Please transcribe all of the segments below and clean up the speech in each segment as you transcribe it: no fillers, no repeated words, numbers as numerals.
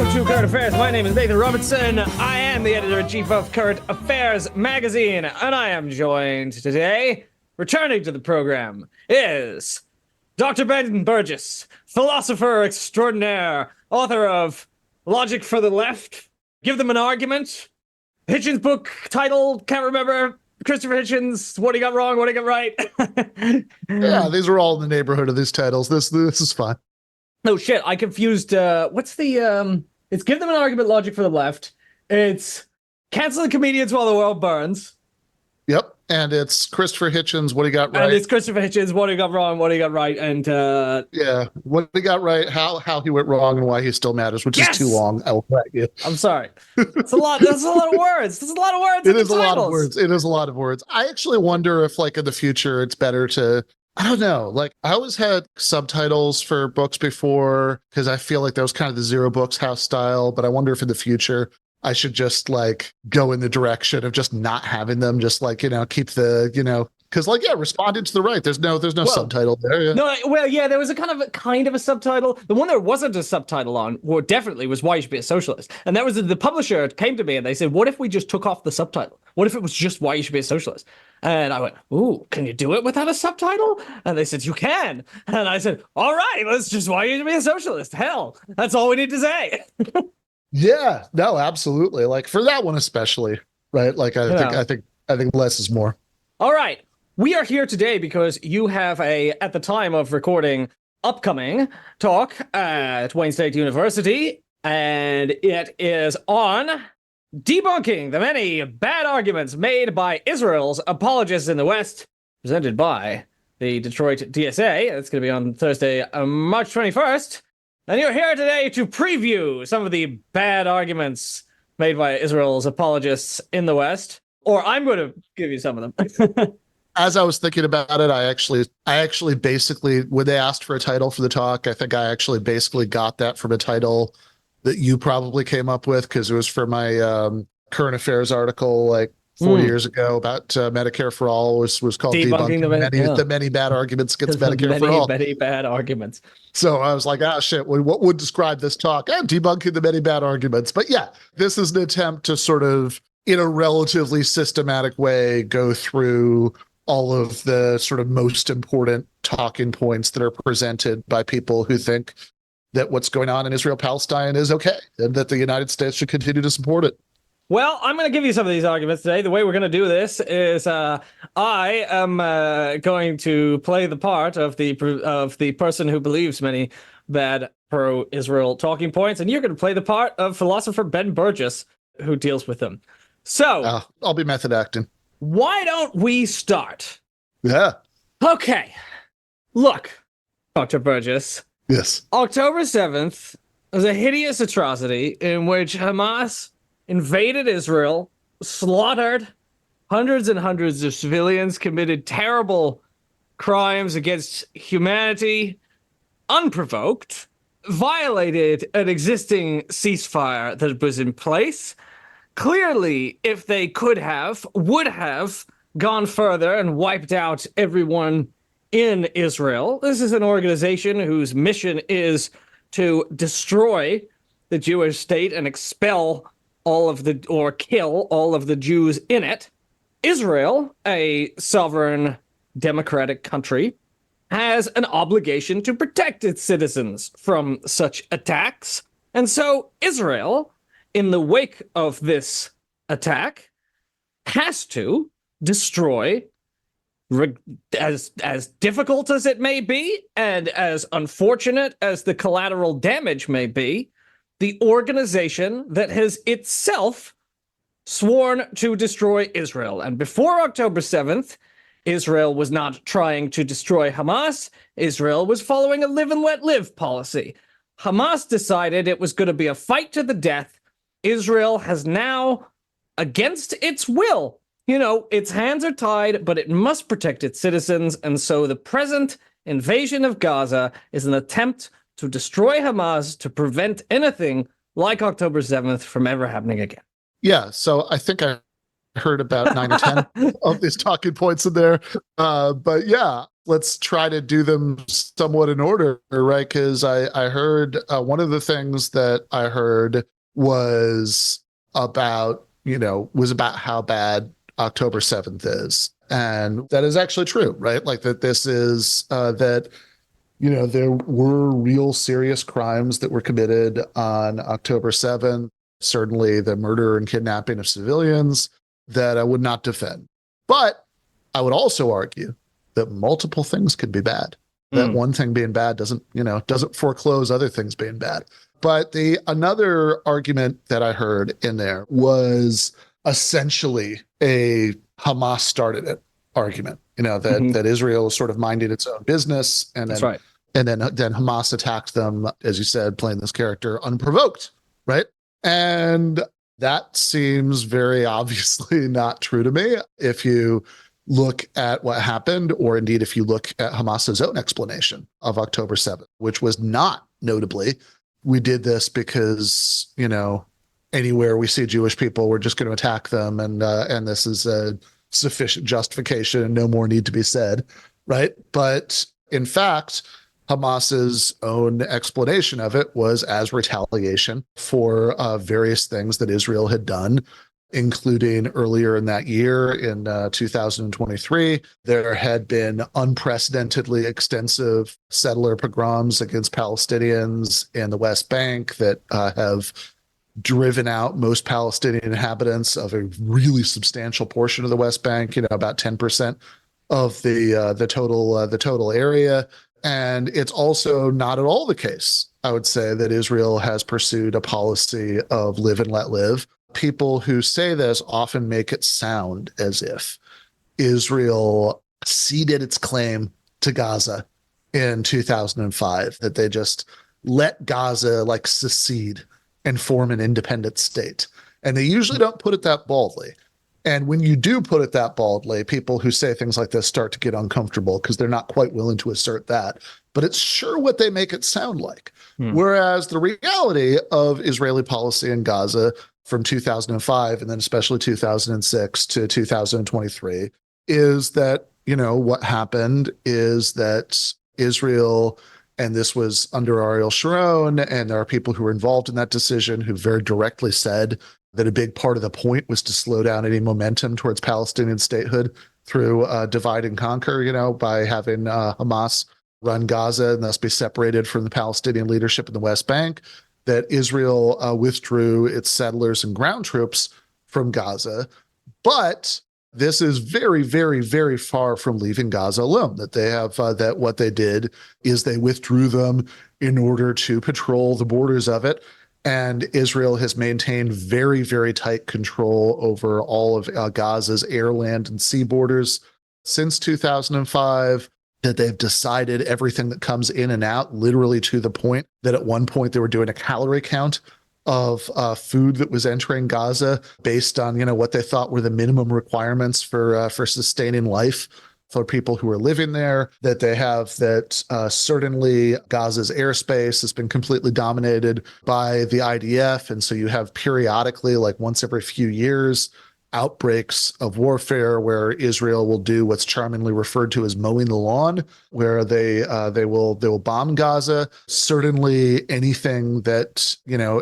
welcome to Current Affairs. My name is Nathan Robinson. I am the editor-in-chief of Current Affairs magazine, and I am joined today, returning to the program, is Dr. Ben Burgis, philosopher extraordinaire, author of Logic for the Left, Give Them an Argument, Hitchens' book title, can't remember, Christopher Hitchens, What He Got Wrong, What He Got Right. Yeah, these are all in the neighborhood of these titles. This is fun. Oh shit, I confused, what's the, it's Give Them an Argument, Logic for the Left. It's Cancel the Comedians While the World Burns. Yep, and it's Christopher Hitchens, What He Got Right. And it's Christopher Hitchens, What He Got Wrong, What He Got Right, and, yeah, What He Got Right, how he went wrong, and why he still matters, which is too long, I will correct you. I'm sorry. That's a lot of words. There's a lot of words. It is a lot of words. I actually wonder if, like, in the future, it's better to, I don't know. Like, I always had subtitles for books before because I feel like that was kind of the Zero Books house style. But I wonder if in the future I should just like go in the direction of just not having them, just like, keep the, because like, yeah, responding to the right. There's no subtitle there. Yeah. No, well, yeah, there was a kind of a subtitle. The one there wasn't a subtitle on, well, definitely was Why You Should Be a Socialist. And that was the publisher came to me and they said, what if we just took off the subtitle? What if it was just Why You Should Be a Socialist? And I went, ooh, can you do it without a subtitle? And they said, you can. And I said, all right, let's just Why You Should Be a Socialist. Hell, that's all we need to say. Yeah, no, absolutely. Like for that one especially, right? Like I think less is more. All right. We are here today because you have at the time of recording, upcoming talk at Wayne State University, and it is on Debunking the Many Bad Arguments Made by Israel's Apologists in the West, presented by the Detroit DSA. It's going to be on Thursday, March 21st. And you're here today to preview some of the bad arguments made by Israel's apologists in the West. Or I'm going to give you some of them. As I was thinking about it, I actually basically, when they asked for a title for the talk, I think I actually basically got that from a title that you probably came up with because it was for my current affairs article like 4 years ago about Medicare for All was called Debunking the Many Bad Arguments Against Medicare for All. Many bad arguments. So I was like, shit, what would describe this talk? Debunking the many bad arguments. But yeah, this is an attempt to sort of, in a relatively systematic way, go through all of the sort of most important talking points that are presented by people who think that what's going on in Israel-Palestine is okay and that the United States should continue to support it. Well, I'm going to give you some of these arguments today. The way we're going to do this is I am going to play the part of the person who believes many bad pro-Israel talking points, and you're going to play the part of philosopher Ben Burgis, who deals with them. So I'll be method acting. Why don't we start? Yeah. Okay. Look, Dr. Burgess. Yes. October 7th was a hideous atrocity in which Hamas invaded Israel, slaughtered hundreds and hundreds of civilians, committed terrible crimes against humanity, unprovoked, violated an existing ceasefire that was in place. Clearly, if they would have gone further and wiped out everyone in Israel. This is an organization whose mission is to destroy the Jewish state and kill all of the Jews in it. Israel, a sovereign democratic country, has an obligation to protect its citizens from such attacks. And so Israel, in the wake of this attack, has to destroy, as difficult as it may be, and as unfortunate as the collateral damage may be, the organization that has itself sworn to destroy Israel. And before October 7th, Israel was not trying to destroy Hamas. Israel was following a live and let live policy. Hamas decided it was going to be a fight to the death. Israel has now, against its will, its hands are tied, but it must protect its citizens. And so the present invasion of Gaza is an attempt to destroy Hamas to prevent anything like October 7th from ever happening again. Yeah, so I think I heard about 9 or 10 of these talking points in there. But yeah, let's try to do them somewhat in order, right? Because I heard one of the things that I heard was about how bad October 7th is. And that is actually true, right? Like that this is that there were real serious crimes that were committed on October 7th, certainly the murder and kidnapping of civilians that I would not defend. But I would also argue that multiple things could be bad. That one thing being bad doesn't foreclose other things being bad. But another argument that I heard in there was essentially a Hamas started it argument, that Israel is sort of minding its own business. And That's then, right. and then Hamas attacked them, as you said, playing this character unprovoked, right? And that seems very obviously not true to me. If you look at what happened, or indeed if you look at Hamas's own explanation of October 7th, which was not notably, we did this because, anywhere we see Jewish people, we're just going to attack them. And this is a sufficient justification and no more need to be said, right? But in fact, Hamas's own explanation of it was as retaliation for various things that Israel had done, including earlier in that year in 2023, there had been unprecedentedly extensive settler pogroms against Palestinians in the West Bank that have driven out most Palestinian inhabitants of a really substantial portion of the West Bank, about 10% of the total area. And it's also not at all the case, I would say, that Israel has pursued a policy of live and let live. People who say this often make it sound as if Israel ceded its claim to Gaza in 2005, that they just let Gaza secede and form an independent state. And they usually don't put it that boldly. And when you do put it that baldly, people who say things like this start to get uncomfortable because they're not quite willing to assert that. But it's sure what they make it sound like. Whereas the reality of Israeli policy in Gaza from 2005, and then especially 2006 to 2023, is that, what happened is that Israel, and this was under Ariel Sharon, and there are people who were involved in that decision who very directly said that a big part of the point was to slow down any momentum towards Palestinian statehood through divide and conquer, by having Hamas run Gaza and thus be separated from the Palestinian leadership in the West Bank, that Israel withdrew its settlers and ground troops from Gaza. But this is very, very, very far from leaving Gaza alone, that they have that what they did is they withdrew them in order to patrol the borders of it. And Israel has maintained very, very tight control over all of Gaza's air, land, and sea borders since 2005, that they've decided everything that comes in and out, literally to the point that at one point they were doing a calorie count of food that was entering Gaza based on, what they thought were the minimum requirements for sustaining life for people who are living there, that they have that certainly Gaza's airspace has been completely dominated by the IDF. And so you have periodically, like once every few years, outbreaks of warfare where Israel will do what's charmingly referred to as mowing the lawn, where they will bomb Gaza. Certainly anything that,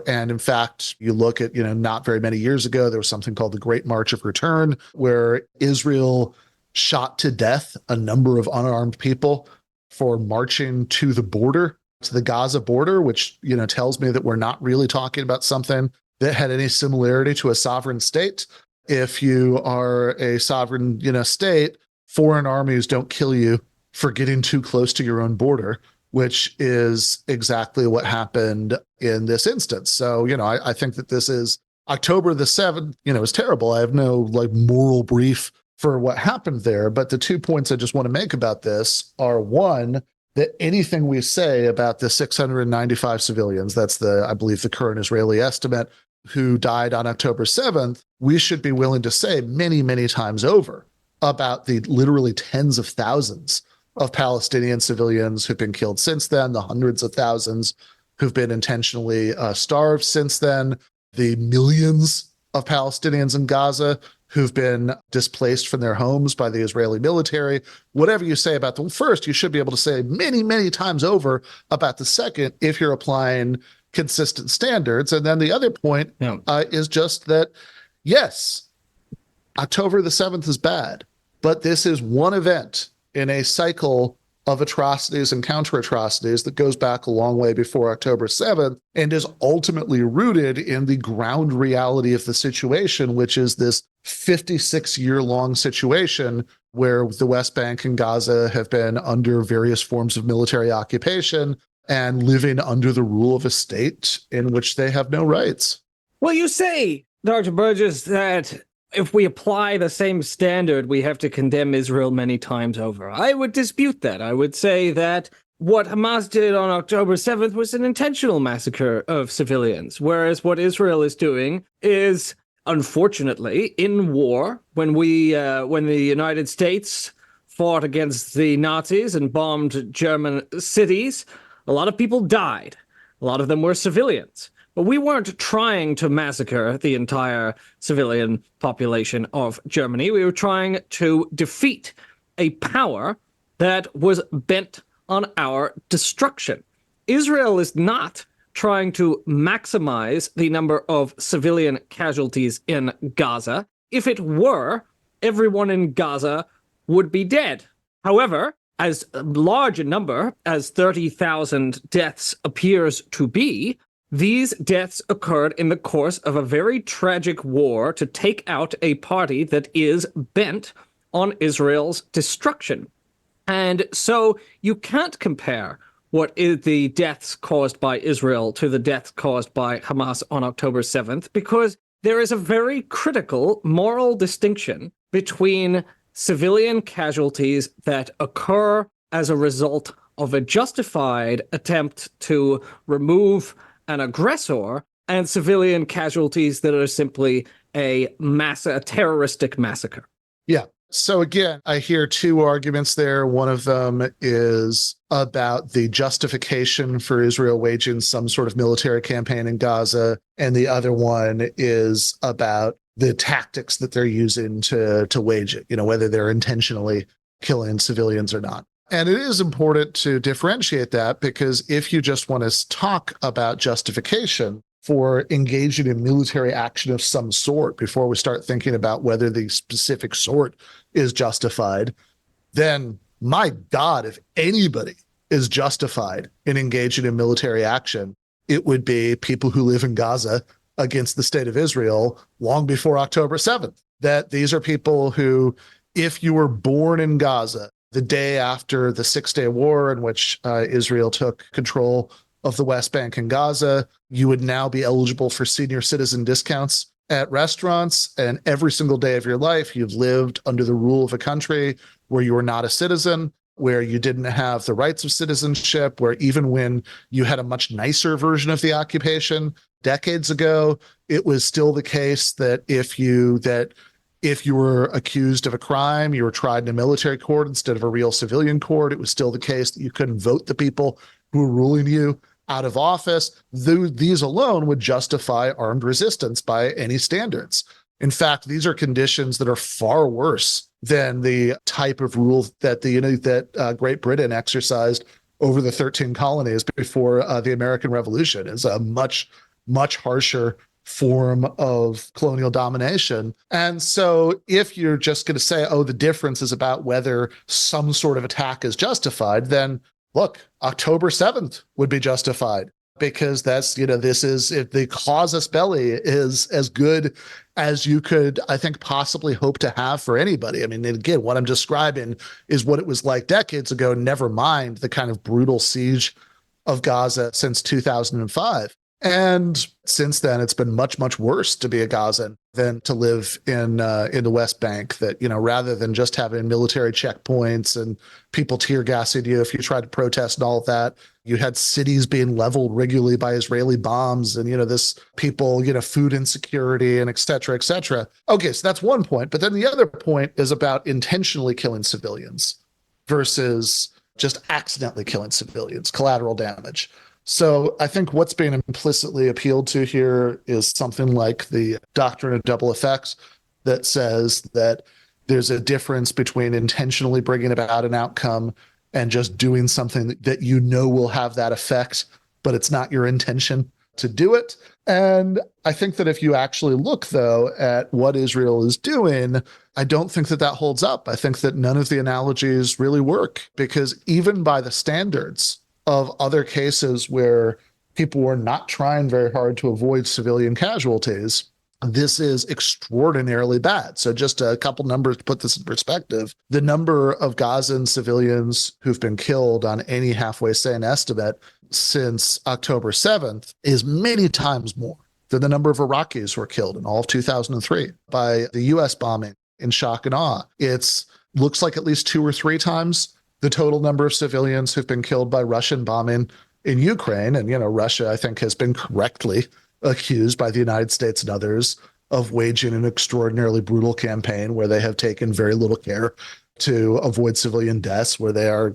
and in fact, you look at, not very many years ago, there was something called the Great March of Return, where Israel shot to death a number of unarmed people for marching to the border, to the Gaza border, which, tells me that we're not really talking about something that had any similarity to a sovereign state. If you are a sovereign, state, foreign armies don't kill you for getting too close to your own border, which is exactly what happened in this instance. So, I think that this is October the 7th, is terrible. I have no moral brief for what happened there. But the 2 points I just want to make about this are, one, that anything we say about the 695 civilians, that's I believe the current Israeli estimate, who died on October 7th, we should be willing to say many, many times over about the literally tens of thousands of Palestinian civilians who've been killed since then, the hundreds of thousands who've been intentionally starved since then, the millions of Palestinians in Gaza who've been displaced from their homes by the Israeli military. Whatever you say about the first, you should be able to say many, many times over about the second if you're applying consistent standards. And then the other point is just that, yes, October the 7th is bad, but this is one event in a cycle of atrocities and counter-atrocities that goes back a long way before October 7th and is ultimately rooted in the ground reality of the situation, which is this 56-year-long situation where the West Bank and Gaza have been under various forms of military occupation and living under the rule of a state in which they have no rights. Well, you say, Dr. Burgis, that if we apply the same standard, we have to condemn Israel many times over. I would dispute that. I would say that what Hamas did on October 7th was an intentional massacre of civilians, whereas what Israel is doing is, unfortunately, in war, when the United States fought against the Nazis and bombed German cities, a lot of people died. A lot of them were civilians. But we weren't trying to massacre the entire civilian population of Germany. We were trying to defeat a power that was bent on our destruction. Israel is not trying to maximize the number of civilian casualties in Gaza. If it were, everyone in Gaza would be dead. However, as large a number as 30,000 deaths appears to be, these deaths occurred in the course of a very tragic war to take out a party that is bent on Israel's destruction. And so you can't compare what is the deaths caused by Israel to the deaths caused by Hamas on October 7th, because there is a very critical moral distinction between civilian casualties that occur as a result of a justified attempt to remove an aggressor and civilian casualties that are simply a terroristic massacre. Yeah. So again, I hear two arguments there. One of them is about the justification for Israel waging some sort of military campaign in Gaza, and the other one is about the tactics that they're using to wage it, whether they're intentionally killing civilians or not. And it is important to differentiate that, because if you just want to talk about justification for engaging in military action of some sort before we start thinking about whether the specific sort is justified, then my God, if anybody is justified in engaging in military action, it would be people who live in Gaza against the state of Israel long before October 7th. That these are people who, if you were born in Gaza the day after the Six-Day War, in which Israel took control of the West Bank and Gaza, you would now be eligible for senior citizen discounts at restaurants. And every single day of your life, you've lived under the rule of a country where you were not a citizen, where you didn't have the rights of citizenship, where even when you had a much nicer version of the occupation decades ago, it was still the case that if you were accused of a crime, you were tried in a military court instead of a real civilian court. It was still the case that you couldn't vote the people who were ruling you out of office. These alone would justify armed resistance by any standards. In fact, these are conditions that are far worse than the type of rule that that Great Britain exercised over the 13 colonies before the American Revolution. Is a much, much harsher form of colonial domination. And so if you're just going to say, oh, the difference is about whether some sort of attack is justified, then look, October 7th would be justified, because that's, this is, if the casus belli is as good as you could, I think, possibly hope to have for anybody. I mean, again, what I'm describing is what it was like decades ago, never mind the kind of brutal siege of Gaza since 2005. And since then, it's been much, much worse to be a Gazan than to live in the West Bank. That, rather than just having military checkpoints and people tear gassing you if you tried to protest and all of that, you had cities being leveled regularly by Israeli bombs, and this people, food insecurity, and et cetera, et cetera. Okay, so that's one point. But then the other point is about intentionally killing civilians versus just accidentally killing civilians, collateral damage. So I think what's being implicitly appealed to here is something like the doctrine of double effects, that says that there's a difference between intentionally bringing about an outcome and just doing something that you know will have that effect, but it's not your intention to do it. And I think that if you actually look, though, at what Israel is doing, I don't think that that holds up. I think that none of the analogies really work, because even by the standards of other cases where people were not trying very hard to avoid civilian casualties, this is extraordinarily bad. So just a couple numbers to put this in perspective. The number of Gazan civilians who've been killed on any halfway sane estimate since October 7th is many times more than the number of Iraqis who were killed in all of 2003 by the US bombing in shock and awe. It's looks like at least 2 or 3 times the total number of civilians who've been killed by Russian bombing in Ukraine. And, Russia, I think, has been correctly accused by the United States and others of waging an extraordinarily brutal campaign where they have taken very little care to avoid civilian deaths, where they are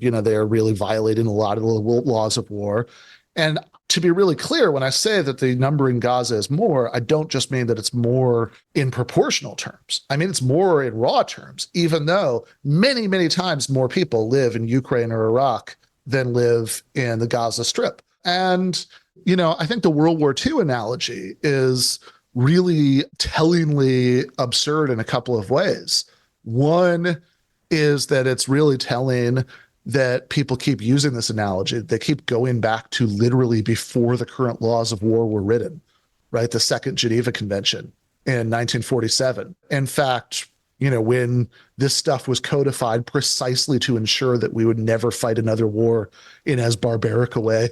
really violating a lot of the laws of war. And to be really clear, when I say that the number in Gaza is more, I don't just mean that it's more in proportional terms. I mean, it's more in raw terms, even though many, many times more people live in Ukraine or Iraq than live in the Gaza Strip. And I think the World War II analogy is really tellingly absurd in a couple of ways. One is that it's really telling that people keep using this analogy. They keep going back to literally before the current laws of war were written, right? The Second Geneva Convention in 1947. In fact, when this stuff was codified precisely to ensure that we would never fight another war in as barbaric a way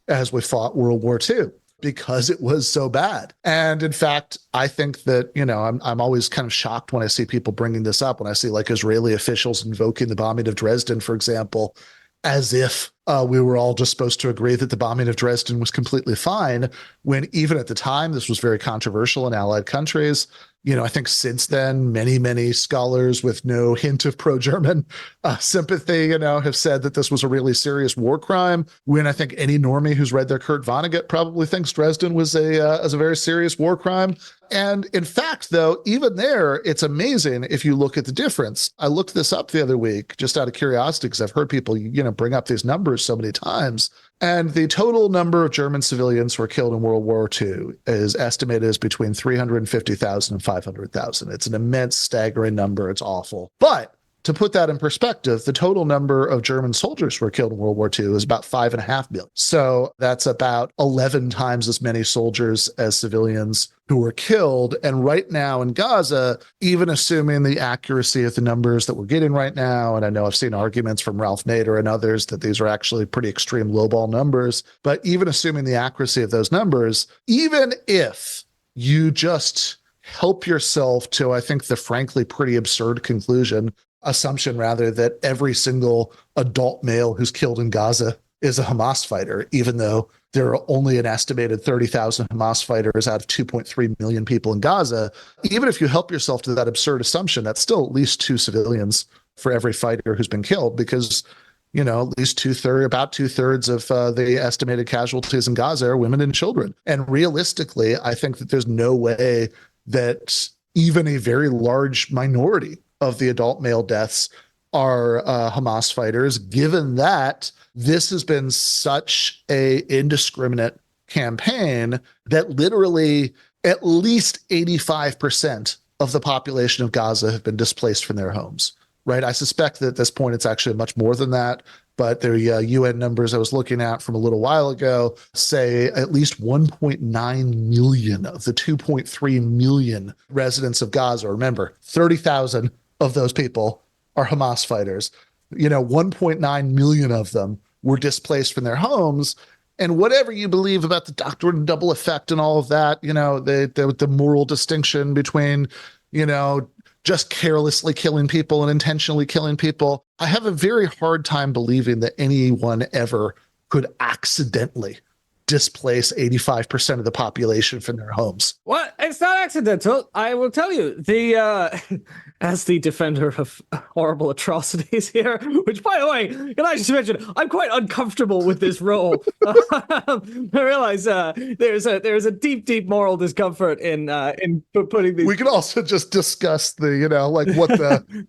as we fought World War II, because it was so bad. And in fact, I think that, I'm always kind of shocked when I see people bringing this up, when I see like Israeli officials invoking the bombing of Dresden, for example, as if we were all just supposed to agree that the bombing of Dresden was completely fine, when even at the time, this was very controversial in Allied countries. I think since then, many, many scholars with no hint of pro-German sympathy, have said that this was a really serious war crime, when I think any normie who's read their Kurt Vonnegut probably thinks Dresden was as a very serious war crime. And in fact, though, even there, it's amazing if you look at the difference. I looked this up the other week just out of curiosity, because I've heard people, bring up these numbers so many times. And the total number of German civilians who were killed in World War II is estimated as between 350,000 and 500,000. It's an immense, staggering number. It's awful. But to put that in perspective, the total number of German soldiers who were killed in World War II is about 5.5 million. So that's about 11 times as many soldiers as civilians who were killed. And right now in Gaza, even assuming the accuracy of the numbers that we're getting right now, and I know I've seen arguments from Ralph Nader and others that these are actually pretty extreme lowball numbers, but even assuming the accuracy of those numbers, even if you just help yourself to, I think, the frankly pretty absurd assumption rather, that every single adult male who's killed in Gaza is a Hamas fighter, even though there are only an estimated 30,000 Hamas fighters out of 2.3 million people in Gaza. Even if you help yourself to that absurd assumption, that's still at least 2 civilians for every fighter who's been killed, because, at least about 2/3 of the estimated casualties in Gaza are women and children. And realistically, I think that there's no way that even a very large minority of the adult male deaths are Hamas fighters, given that this has been such a indiscriminate campaign that literally at least 85% of the population of Gaza have been displaced from their homes, right? I suspect that at this point it's actually much more than that, but the UN numbers I was looking at from a little while ago say at least 1.9 million of the 2.3 million residents of Gaza. Remember, 30,000 of those people are Hamas fighters. 1.9 million of them were displaced from their homes. And whatever you believe about the doctrine of double effect and all of that, the moral distinction between, just carelessly killing people and intentionally killing people, I have a very hard time believing that anyone ever could accidentally displace 85% of the population from their homes. Well, it's not accidental. I will tell you, as the defender of horrible atrocities here, which, by the way, can I just mention, I'm quite uncomfortable with this role. I realize there's a deep moral discomfort in putting these. We can also just discuss the,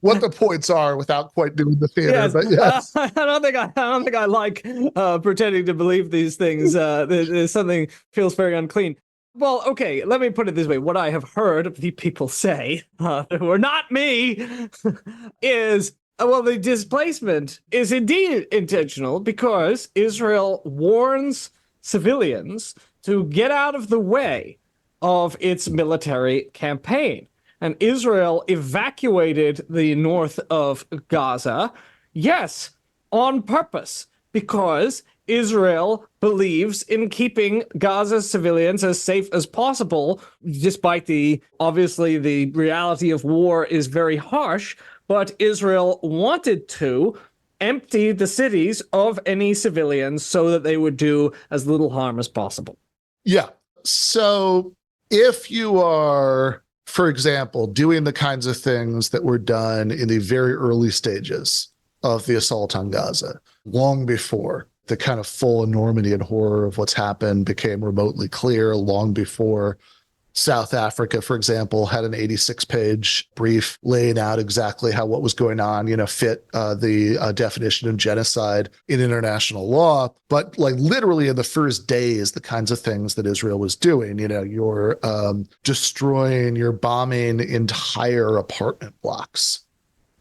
what the points are without quite doing the theater. Yes, but yes, I don't think I like pretending to believe these things. There's something feels very unclean. Well, okay, let me put it this way. What I have heard the people say, who are not me, is, well, the displacement is indeed intentional because Israel warns civilians to get out of the way of its military campaign. And Israel evacuated the north of Gaza, yes, on purpose, because Israel believes in keeping Gaza's civilians as safe as possible, despite obviously the reality of war is very harsh, but Israel wanted to empty the cities of any civilians so that they would do as little harm as possible. Yeah. So if you are, for example, doing the kinds of things that were done in the very early stages of the assault on Gaza, long before the kind of full enormity and horror of what's happened became remotely clear, long before South Africa, for example, had an 86-page brief laying out exactly how what was going on, fit the definition of genocide in international law. But like literally in the first days, the kinds of things that Israel was doing, you're destroying, you're bombing entire apartment blocks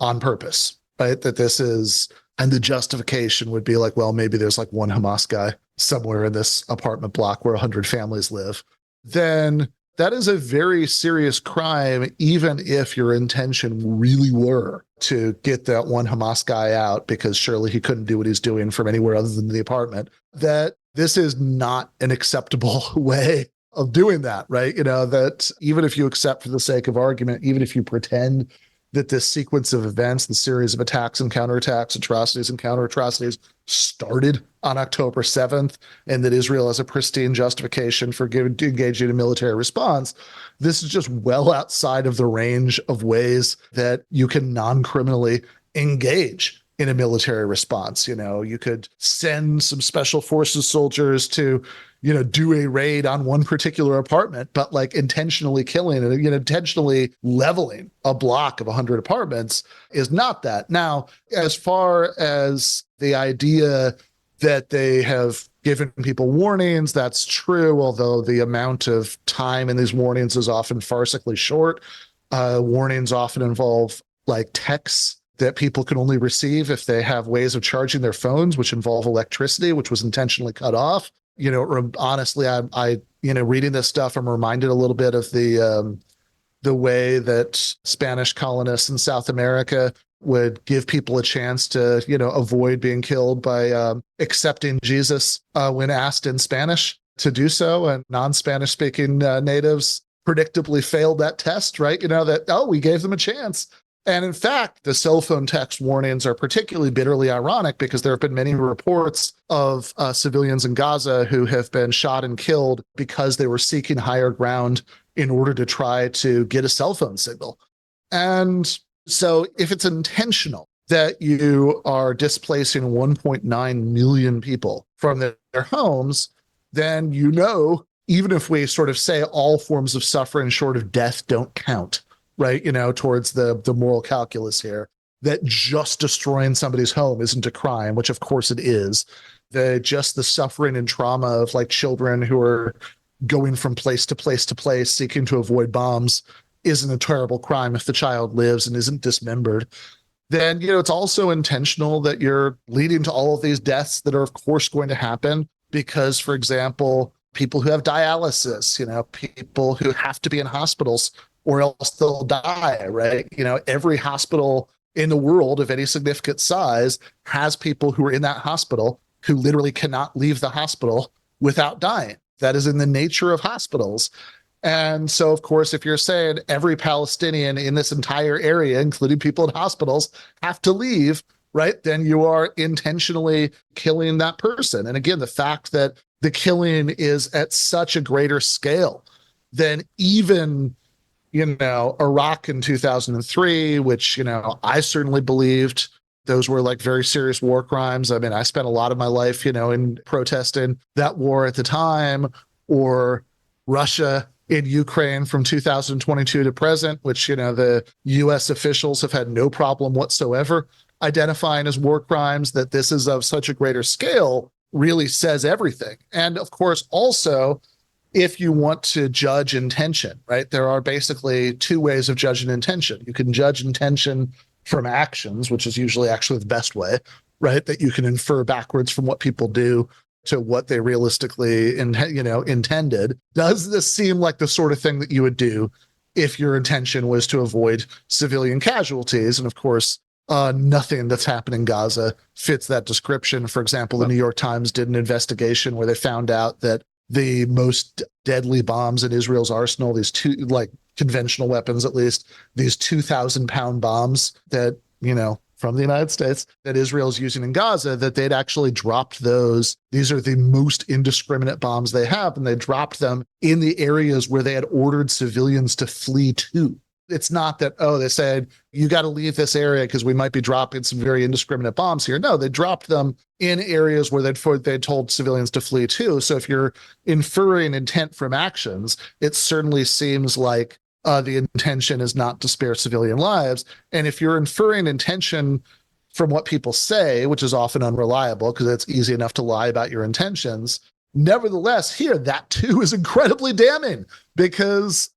on purpose, right? That this is, and the justification would be like, well, maybe there's like one Hamas guy somewhere in this apartment block where 100 families live. Then that is a very serious crime, even if your intention really were to get that one Hamas guy out, because surely he couldn't do what he's doing from anywhere other than the apartment. That this is not an acceptable way of doing that, right? That even if you accept for the sake of argument, even if you pretend that this sequence of events, the series of attacks and counterattacks, atrocities and counter-atrocities started on October 7th, and that Israel has a pristine justification for engaging in a military response, this is just well outside of the range of ways that you can non-criminally engage in a military response. You could send some special forces soldiers to do a raid on one particular apartment, but like intentionally killing and intentionally leveling a block of 100 apartments is not that. Now, as far as the idea that they have given people warnings, that's true, although the amount of time in these warnings is often farcically short. Warnings often involve like texts that people can only receive if they have ways of charging their phones, which involve electricity, which was intentionally cut off. Honestly, I reading this stuff, I'm reminded a little bit of the way that Spanish colonists in South America would give people a chance to, avoid being killed by accepting Jesus when asked in Spanish to do so. And non-Spanish speaking natives predictably failed that test, right? We gave them a chance. And in fact, the cell phone text warnings are particularly bitterly ironic because there have been many reports of civilians in Gaza who have been shot and killed because they were seeking higher ground in order to try to get a cell phone signal. And so if it's intentional that you are displacing 1.9 million people from their homes, then even if we sort of say all forms of suffering short of death don't count, right, towards the moral calculus here, that just destroying somebody's home isn't a crime, which of course it is. Just the suffering and trauma of like children who are going from place to place to place, seeking to avoid bombs isn't a terrible crime if the child lives and isn't dismembered. Then, it's also intentional that you're leading to all of these deaths that are of course going to happen because, for example, people who have dialysis, people who have to be in hospitals or else they'll die, right? Every hospital in the world of any significant size has people who are in that hospital who literally cannot leave the hospital without dying. That is in the nature of hospitals. And so, of course, if you're saying every Palestinian in this entire area, including people in hospitals, have to leave, right, then you are intentionally killing that person. And again, the fact that the killing is at such a greater scale than even, Iraq in 2003, which, I certainly believed those were like very serious war crimes. I mean, I spent a lot of my life, in protesting that war at the time, or Russia in Ukraine from 2022 to present, which, the US officials have had no problem whatsoever identifying as war crimes. That this is of such a greater scale really says everything. And of course, also, if you want to judge intention, right, there are basically two ways of judging intention. You can judge intention from actions, which is usually actually the best way, right, that you can infer backwards from what people do to what they realistically intended. Does this seem like the sort of thing that you would do if your intention was to avoid civilian casualties? And of course, nothing that's happened in Gaza fits that description. For example, the New York Times did an investigation where they found out that the most deadly bombs in Israel's arsenal, these two, like conventional weapons at least, these 2,000-pound bombs that, from the United States, that Israel's using in Gaza, that they'd actually dropped those. These are the most indiscriminate bombs they have, and they dropped them in the areas where they had ordered civilians to flee to. It's not that, they said, you got to leave this area because we might be dropping some very indiscriminate bombs here. No, they dropped them in areas where they'd told civilians to flee to. So if you're inferring intent from actions, it certainly seems like the intention is not to spare civilian lives. And if you're inferring intention from what people say, which is often unreliable because it's easy enough to lie about your intentions, nevertheless, here, that too is incredibly damning because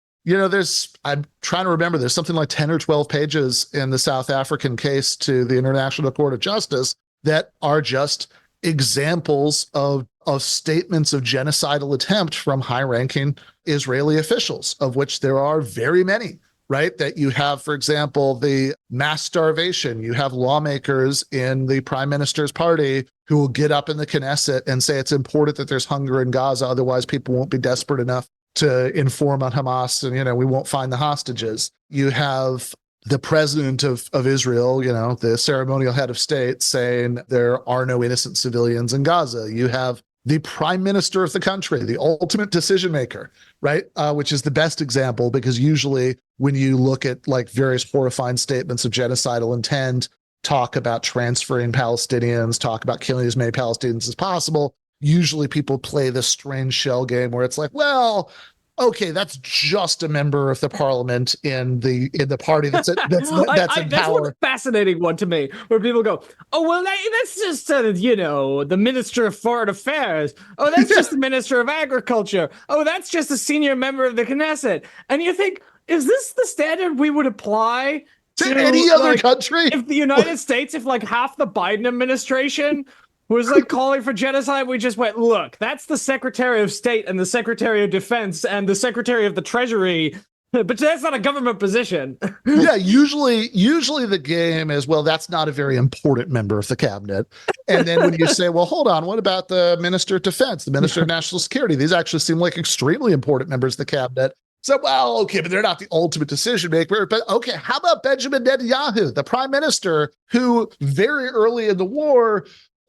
I'm trying to remember, there's something like 10 or 12 pages in the South African case to the International Court of Justice that are just examples of statements of genocidal attempt from high-ranking Israeli officials, of which there are very many, right? That you have, for example, the mass starvation. You have lawmakers in the prime minister's party who will get up in the Knesset and say it's important that there's hunger in Gaza, otherwise people won't be desperate enough to inform on Hamas and, we won't find the hostages. You have the president of Israel, the ceremonial head of state, saying there are no innocent civilians in Gaza. You have the prime minister of the country, the ultimate decision maker, right? Which is the best example because usually when you look at like various horrifying statements of genocidal intent, talk about transferring Palestinians, talk about killing as many Palestinians as possible, usually people play this strange shell game where it's like, well, okay, that's just a member of the parliament in the party that's in power. That's one fascinating one to me, where people go, "Oh, well, that's just the Minister of Foreign Affairs. Oh, that's just the Minister of Agriculture. Oh, that's just a senior member of the Knesset." And you think, is this the standard we would apply to any other country? If the United States, if like half the Biden administration was like calling for genocide, we just went, look, that's the Secretary of State and the Secretary of Defense and the Secretary of the Treasury, but that's not a government position. Yeah, usually the game is, well, that's not a very important member of the cabinet. And then when you say, well, hold on, what about the Minister of Defense, the Minister of National Security? These actually seem like extremely important members of the cabinet. So, well, okay, but they're not the ultimate decision maker. But okay, how about Benjamin Netanyahu, the prime minister, who very early in the war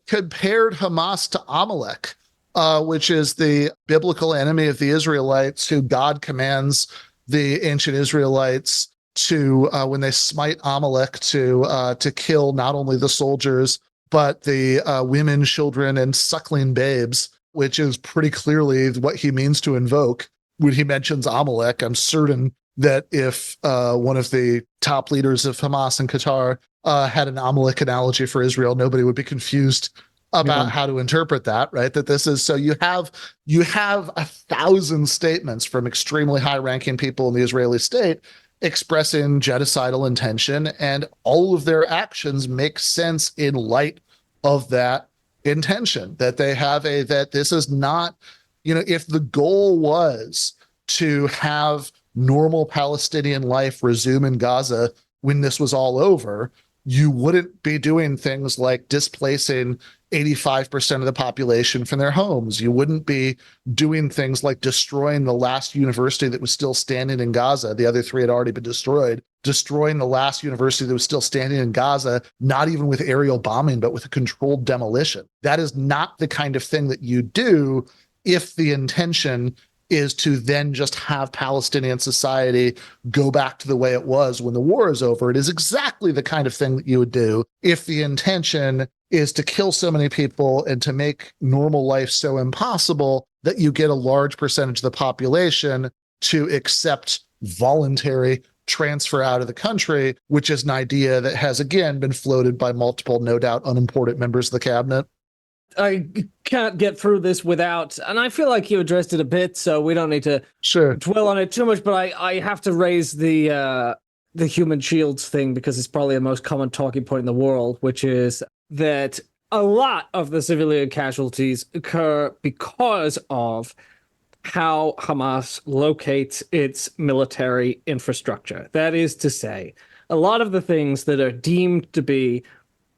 compared Hamas to Amalek, which is the biblical enemy of the Israelites, who God commands the ancient Israelites to, when they smite Amalek, to kill not only the soldiers, but the women, children, and suckling babes, which is pretty clearly what he means to invoke. When he mentions Amalek, I'm certain that if one of the top leaders of Hamas in Qatar had an Amalek analogy for Israel, nobody would be confused about how to interpret that, right? That this is, so you have 1,000 statements from extremely high-ranking people in the Israeli state expressing genocidal intention, and all of their actions make sense in light of that intention, that they have that this is not, if the goal was to have normal Palestinian life resume in Gaza when this was all over, you wouldn't be doing things like displacing 85% of the population from their homes. You wouldn't be doing things like destroying the last university that was still standing in Gaza. The other three had already been destroyed. destroying the last university that was still standing in Gaza, not even with aerial bombing, but with a controlled demolition. That is not the kind of thing that you do if the intention is to then just have Palestinian society go back to the way it was when the war is over. It is exactly the kind of thing that you would do if the intention is to kill so many people and to make normal life so impossible that you get a large percentage of the population to accept voluntary transfer out of the country, which is an idea that has, again, been floated by multiple, no doubt, unimportant members of the cabinet. I can't get through this without, and I feel like you addressed it a bit, so we don't need to dwell on it too much, but I have to raise the human shields thing because it's probably the most common talking point in the world, which is that a lot of the civilian casualties occur because of how Hamas locates its military infrastructure. That is to say, a lot of the things that are deemed to be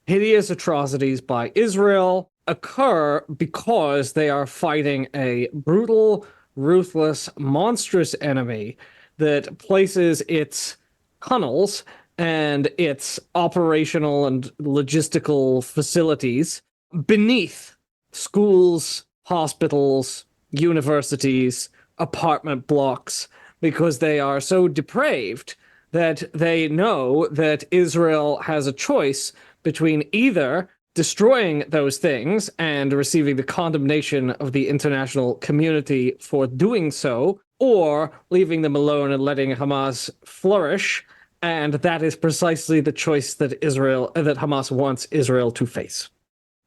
hideous atrocities by Israel occur because they are fighting a brutal, ruthless, monstrous enemy that places its tunnels and its operational and logistical facilities beneath schools, hospitals, universities, apartment blocks, because they are so depraved that they know that Israel has a choice between either destroying those things and receiving the condemnation of the international community for doing so, or leaving them alone and letting Hamas flourish. And that is precisely the choice that Hamas wants Israel to face.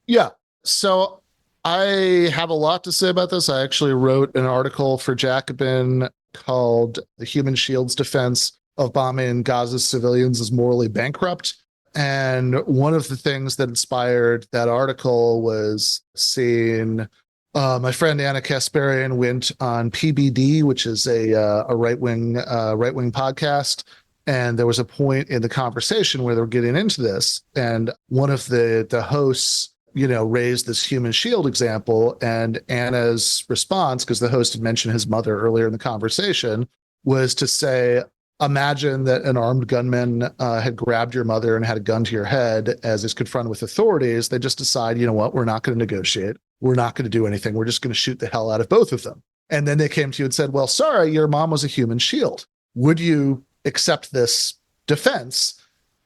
Yeah. So I have a lot to say about this. I actually wrote an article for Jacobin called "The Human Shield's Defense of Bombing Gaza's Civilians is Morally Bankrupt." And one of the things that inspired that article was seeing my friend Anna Kasparian went on PBD, which is a right-wing podcast. And there was a point in the conversation where they were getting into this. And one of the hosts, raised this human shield example. And Anna's response, because the host had mentioned his mother earlier in the conversation, was to say, imagine that an armed gunman had grabbed your mother and had a gun to your head as is confronted with authorities. They just decide, you know what, we're not going to negotiate. We're not going to do anything. We're just going to shoot the hell out of both of them. And then they came to you and said, well, sorry, your mom was a human shield. Would you accept this defense?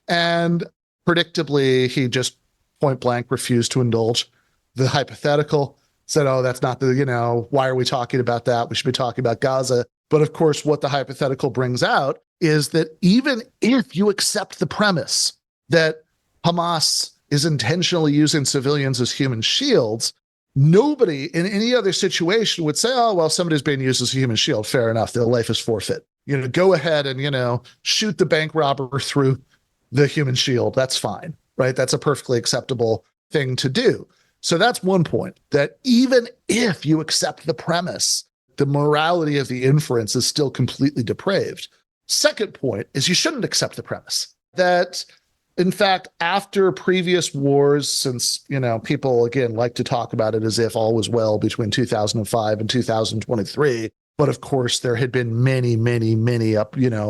And predictably, he just point blank refused to indulge the hypothetical, said, oh, that's not why are we talking about that? We should be talking about Gaza. But of course, what the hypothetical brings out is that even if you accept the premise that Hamas is intentionally using civilians as human shields, nobody in any other situation would say, oh, well, somebody's being used as a human shield. Fair enough. Their life is forfeit. Go ahead and, shoot the bank robber through the human shield. That's fine, right? That's a perfectly acceptable thing to do. So that's one point, that even if you accept the premise, the morality of the inference is still completely depraved. Second point is you shouldn't accept the premise that, in fact, after previous wars, since, people, again, like to talk about it as if all was well between 2005 and 2023. But of course, there had been many, many, many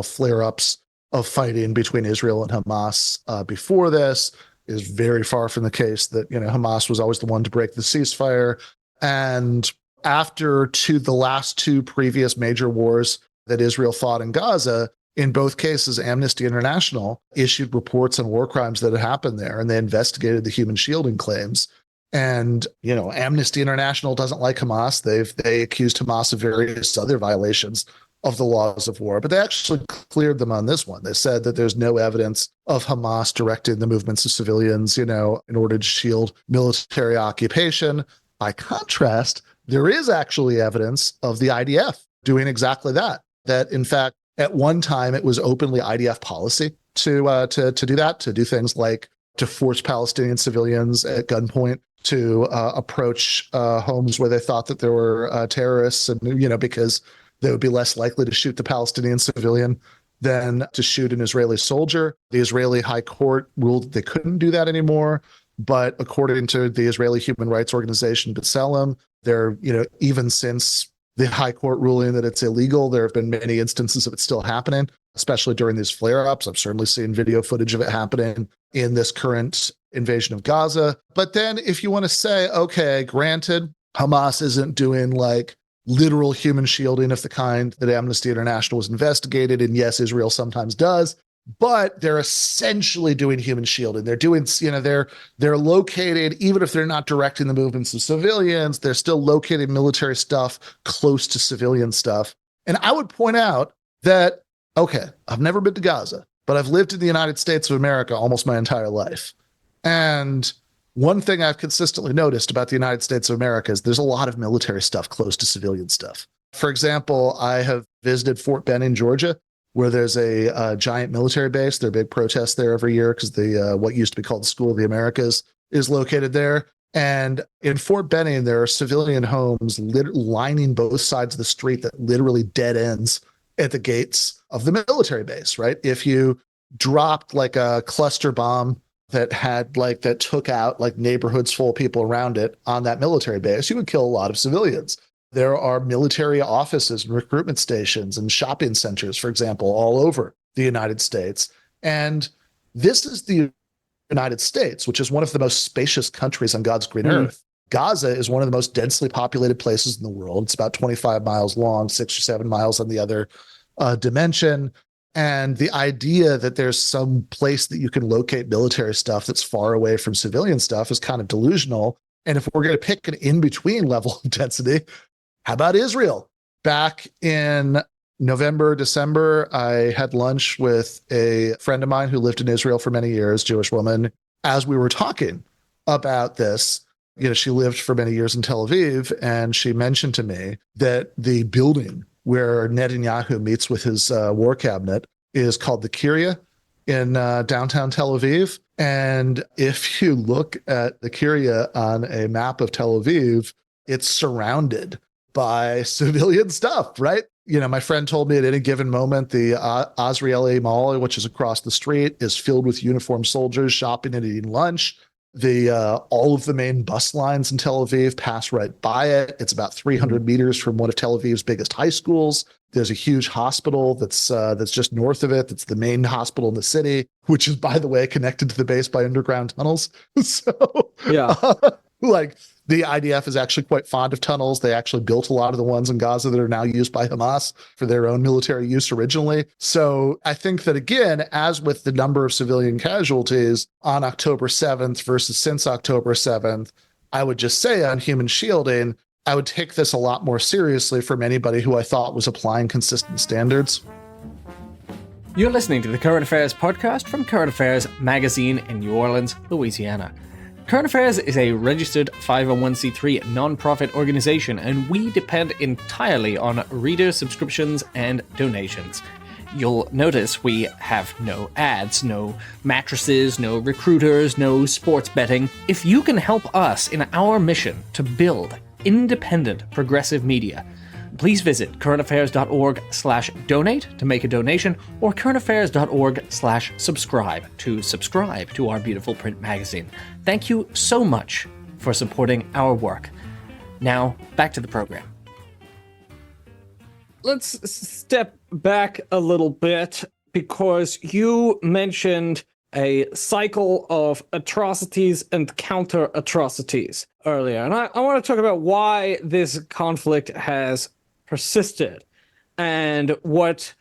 flare-ups of fighting between Israel and Hamas before this. It is very far from the case that, Hamas was always the one to break the ceasefire. And after the last two previous major wars that Israel fought in Gaza, in both cases, Amnesty International issued reports on war crimes that had happened there, and they investigated the human shielding claims. And, Amnesty International doesn't like Hamas. They accused Hamas of various other violations of the laws of war, but they actually cleared them on this one. They said that there's no evidence of Hamas directing the movements of civilians, in order to shield military occupation. By contrast, there is actually evidence of the IDF doing exactly that. That, in fact, at one time, it was openly IDF policy to do that, to do things like to force Palestinian civilians at gunpoint to approach homes where they thought that there were terrorists, and because they would be less likely to shoot the Palestinian civilian than to shoot an Israeli soldier. The Israeli High Court ruled that they couldn't do that anymore. But according to the Israeli human rights organization B'Tselem, there, even since the high court ruling that it's illegal. There have been many instances of it still happening, especially during these flare-ups. I've certainly seen video footage of it happening in this current invasion of Gaza. But then if you want to say, okay, granted, Hamas isn't doing like literal human shielding of the kind that Amnesty International was investigated, and yes, Israel sometimes does, but they're essentially doing human shielding. They're doing, they're located, even if they're not directing the movements of civilians, they're still locating military stuff close to civilian stuff. And I would point out that, okay, I've never been to Gaza, but I've lived in the United States of America almost my entire life. And one thing I've consistently noticed about the United States of America is there's a lot of military stuff close to civilian stuff. For example, I have visited Fort Benning, Georgia, where there's a giant military base. There are big protests there every year because the what used to be called the School of the Americas is located there. And in Fort Benning, there are civilian homes lining both sides of the street that literally dead ends at the gates of the military base, right? If you dropped like a cluster bomb that took out like neighborhoods full of people around it on that military base, you would kill a lot of civilians. There are military offices and recruitment stations and shopping centers, for example, all over the United States. And this is the United States, which is one of the most spacious countries on God's green earth. Gaza is one of the most densely populated places in the world. It's about 25 miles long, 6 or 7 miles on the other dimension. And the idea that there's some place that you can locate military stuff that's far away from civilian stuff is kind of delusional. And if we're going to pick an in-between level of density, how about Israel? Back in November, December, I had lunch with a friend of mine who lived in Israel for many years, Jewish woman. As we were talking about this, she lived for many years in Tel Aviv, and she mentioned to me that the building where Netanyahu meets with his war cabinet is called the Kiryat in downtown Tel Aviv. And if you look at the Kiryat on a map of Tel Aviv, it's surrounded by civilian stuff, right? My friend told me at any given moment, the Azrieli Mall, which is across the street, is filled with uniformed soldiers shopping and eating lunch. All of the main bus lines in Tel Aviv pass right by it. It's about 300 meters from one of Tel Aviv's biggest high schools. There's a huge hospital that's just north of it. That's the main hospital in the city, which is, by the way, connected to the base by underground tunnels. So, yeah, the IDF is actually quite fond of tunnels. They actually built a lot of the ones in Gaza that are now used by Hamas for their own military use originally. So I think that, again, as with the number of civilian casualties on October 7th versus since October 7th, I would just say on human shielding, I would take this a lot more seriously from anybody who I thought was applying consistent standards. You're listening to the Current Affairs podcast from Current Affairs magazine in New Orleans, Louisiana. Current Affairs is a registered 501c3 nonprofit organization, and we depend entirely on reader subscriptions and donations. You'll notice we have no ads, no mattresses, no recruiters, no sports betting. If you can help us in our mission to build independent progressive media, please visit currentaffairs.org/donate to make a donation, or currentaffairs.org/subscribe to subscribe to our beautiful print magazine. Thank you so much for supporting our work. Now, back to the program. Let's step back a little bit, because you mentioned a cycle of atrocities and counter-atrocities earlier. And I want to talk about why this conflict has persisted, and what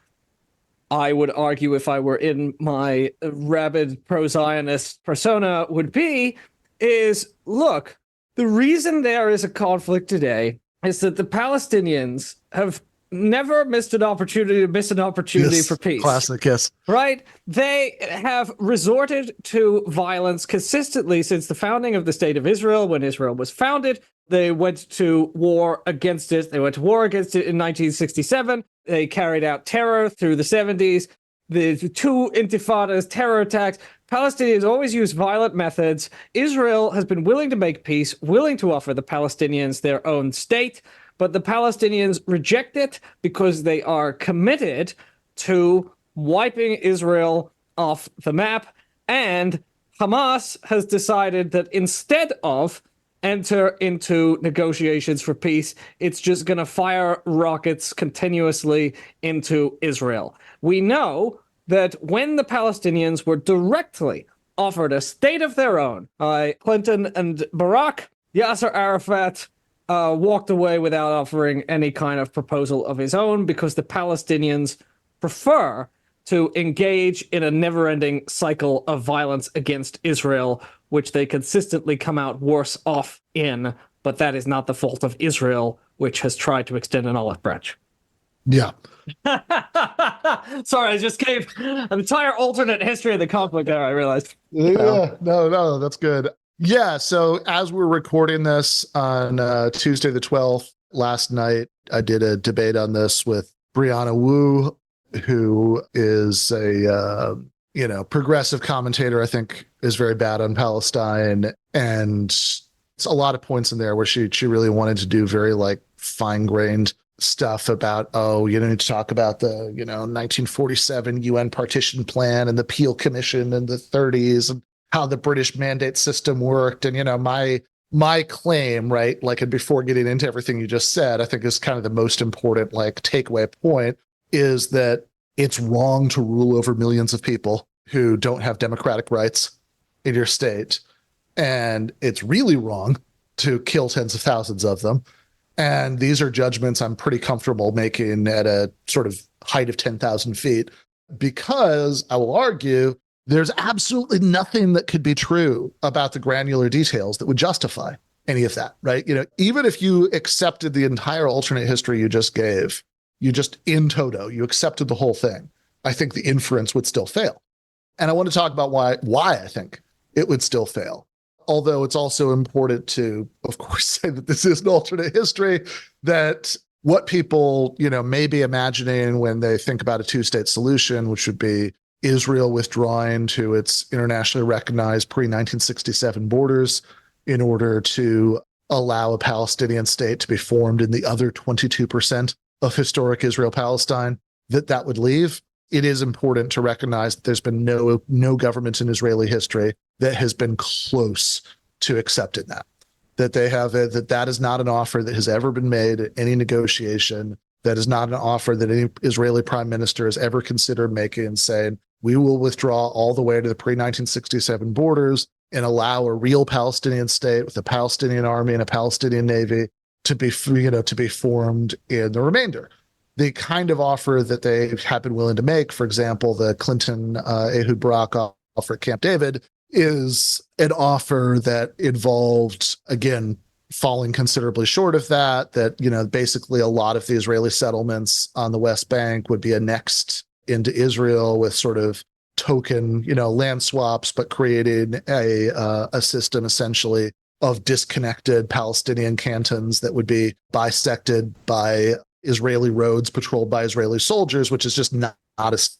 I would argue, if I were in my rabid pro-Zionist persona, would be is, look, the reason there is a conflict today is that the Palestinians have never missed an opportunity Yes, for peace. Classic, yes. Right? They have resorted to violence consistently since the founding of the State of Israel. When Israel was founded, they went to war against it. They went to war against it in 1967. They carried out terror through the 70s. The two intifadas, terror attacks. Palestinians always use violent methods. Israel has been willing to make peace, willing to offer the Palestinians their own state, but the Palestinians reject it because they are committed to wiping Israel off the map. And Hamas has decided that instead of enter into negotiations for peace. It's just going to fire rockets continuously into Israel. We know that when the Palestinians were directly offered a state of their own by Clinton and Barack, Yasser Arafat walked away without offering any kind of proposal of his own because the Palestinians prefer to engage in a never-ending cycle of violence against Israel, which they consistently come out worse off in, but that is not the fault of Israel, which has tried to extend an olive branch. Yeah. Sorry, I just gave an entire alternate history of the conflict there, I realized. Yeah, no, that's good. Yeah, so as we're recording this on Tuesday the 12th, last night, I did a debate on this with Brianna Wu, who is a progressive commentator, I think is very bad on Palestine. And it's a lot of points in there where she really wanted to do very like fine-grained stuff about, you need to talk about the, 1947 UN partition plan and the Peel Commission in the 30s and how the British mandate system worked. And, my claim, right, like, and before getting into everything you just said, I think is kind of the most important, like, takeaway point is that it's wrong to rule over millions of people who don't have democratic rights in your state. And it's really wrong to kill tens of thousands of them. And these are judgments I'm pretty comfortable making at a sort of height of 10,000 feet, because I will argue there's absolutely nothing that could be true about the granular details that would justify any of that, right? Even if you accepted the entire alternate history you just gave, you just in toto, you accepted the whole thing, I think the inference would still fail. And I want to talk about why I think it would still fail. Although it's also important to, of course, say that this is an alternate history, that what people, may be imagining when they think about a two-state solution, which would be Israel withdrawing to its internationally recognized pre-1967 borders in order to allow a Palestinian state to be formed in the other 22% of historic Israel-Palestine, that would leave. It is important to recognize that there's been no government in Israeli history that has been close to accepting that. That is not an offer that has ever been made at any negotiation. That is not an offer that any Israeli prime minister has ever considered making and saying, we will withdraw all the way to the pre-1967 borders and allow a real Palestinian state with a Palestinian army and a Palestinian navy to be formed in the remainder. The kind of offer that they have been willing to make, for example, the Clinton Ehud Barak offer at Camp David, is an offer that involved, again, falling considerably short of that, basically a lot of the Israeli settlements on the West Bank would be annexed into Israel with sort of token, land swaps, but creating a system essentially of disconnected Palestinian cantons that would be bisected by Israeli roads patrolled by Israeli soldiers, which is just not a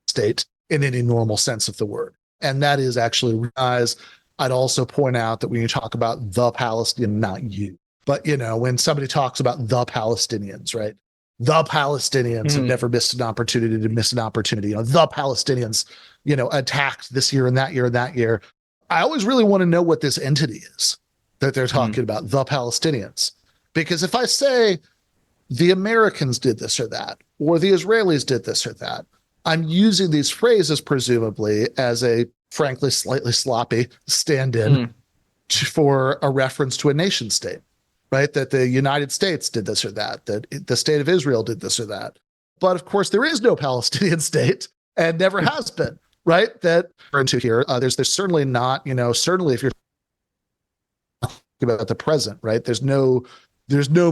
state in any normal sense of the word. And that is actually recognized. I'd also point out that when you talk about the Palestinian, not you, but, when somebody talks about the Palestinians, right? The Palestinians have never missed an opportunity to miss an opportunity. The Palestinians, attacked this year and that year and that year. I always really want to know what this entity is that they're talking about, the Palestinians. Because if I say the Americans did this or that, or the Israelis did this or that, I'm using these phrases presumably as a, frankly, slightly sloppy stand-in for a reference to a nation state, right? That the United States did this or that the state of Israel did this or that. But of course, there is no Palestinian state and never has been, right? That into here, there's certainly not, certainly if you're talking about the present, right? There's no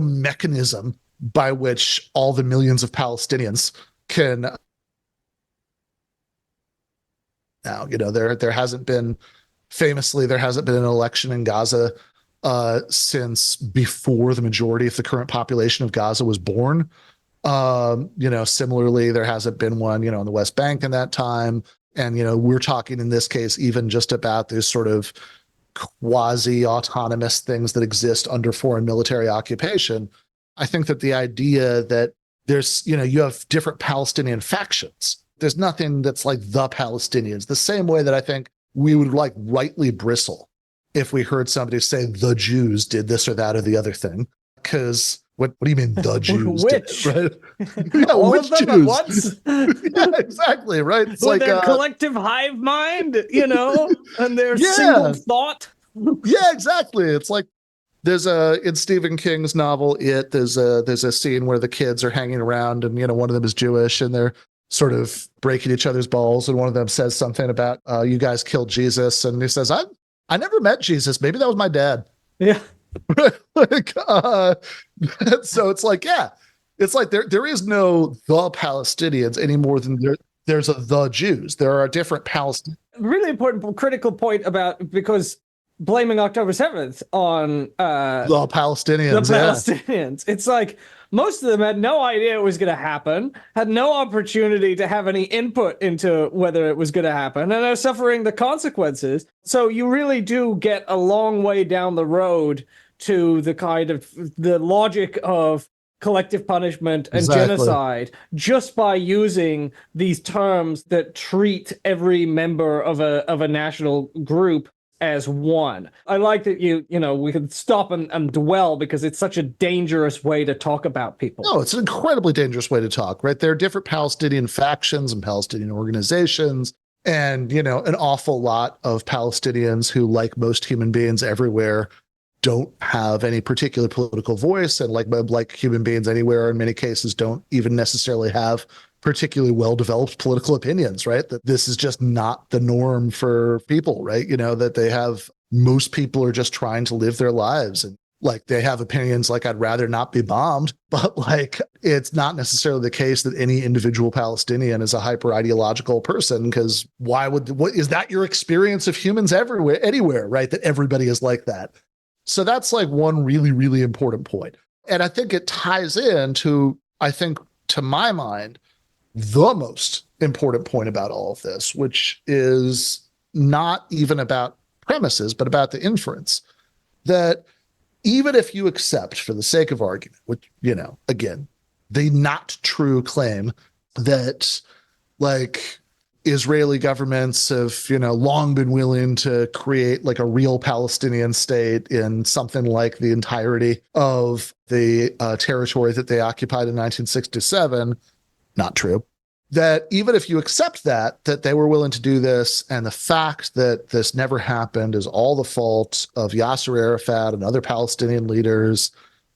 mechanism by which all the millions of Palestinians can. Now, there hasn't been an election in Gaza since before the majority of the current population of Gaza was born. Similarly, there hasn't been one, in the West Bank in that time. And, we're talking in this case, even just about these sort of quasi-autonomous things that exist under foreign military occupation. I think that the idea that there's, you have different Palestinian factions. There's nothing that's like the Palestinians, the same way that I think we would like rightly bristle if we heard somebody say the Jews did this or that or the other thing. Because what do you mean the Jews did it, Which? right? Yeah, All which of them at Jews? once? Yeah, exactly, right? It's With like, their collective hive mind, and their single yeah, thought. yeah, exactly. It's like there's a in Stephen King's novel there's a scene where the kids are hanging around and one of them is Jewish and they're sort of breaking each other's balls and one of them says something about you guys killed Jesus and he says I never met Jesus, maybe that was my dad. Yeah. like, so it's like, yeah, it's like there is no the Palestinians any more than there's a the Jews. There are different Palestinians. Really important critical point about, because blaming October 7th on The Palestinians, the Palestinians. It's like most of them had no idea it was going to happen, had no opportunity to have any input into whether it was going to happen, and are suffering the consequences. So you really do get a long way down the road to the kind of the logic of collective punishment and genocide just by using these terms that treat every member of a national group as one. I like that we can stop and dwell, because it's such a dangerous way to talk about people. No, it's an incredibly dangerous way to talk, right? There are different Palestinian factions and Palestinian organizations, and an awful lot of Palestinians who, like most human beings everywhere, don't have any particular political voice, and like human beings anywhere, in many cases, don't even necessarily have particularly well-developed political opinions, right? That this is just not the norm for people, right? That they have, most people are just trying to live their lives. And like, they have opinions like, I'd rather not be bombed, but like, it's not necessarily the case that any individual Palestinian is a hyper-ideological person, because what is that your experience of humans everywhere, anywhere, right? That everybody is like that. So that's like one really, really important point. And I think it ties into, to my mind, the most important point about all of this, which is not even about premises, but about the inference that even if you accept, for the sake of argument, which, again, the not true claim that like Israeli governments have, long been willing to create like a real Palestinian state in something like the entirety of the territory that they occupied in 1967. Not true. That even if you accept that they were willing to do this, and the fact that this never happened is all the fault of Yasser Arafat and other Palestinian leaders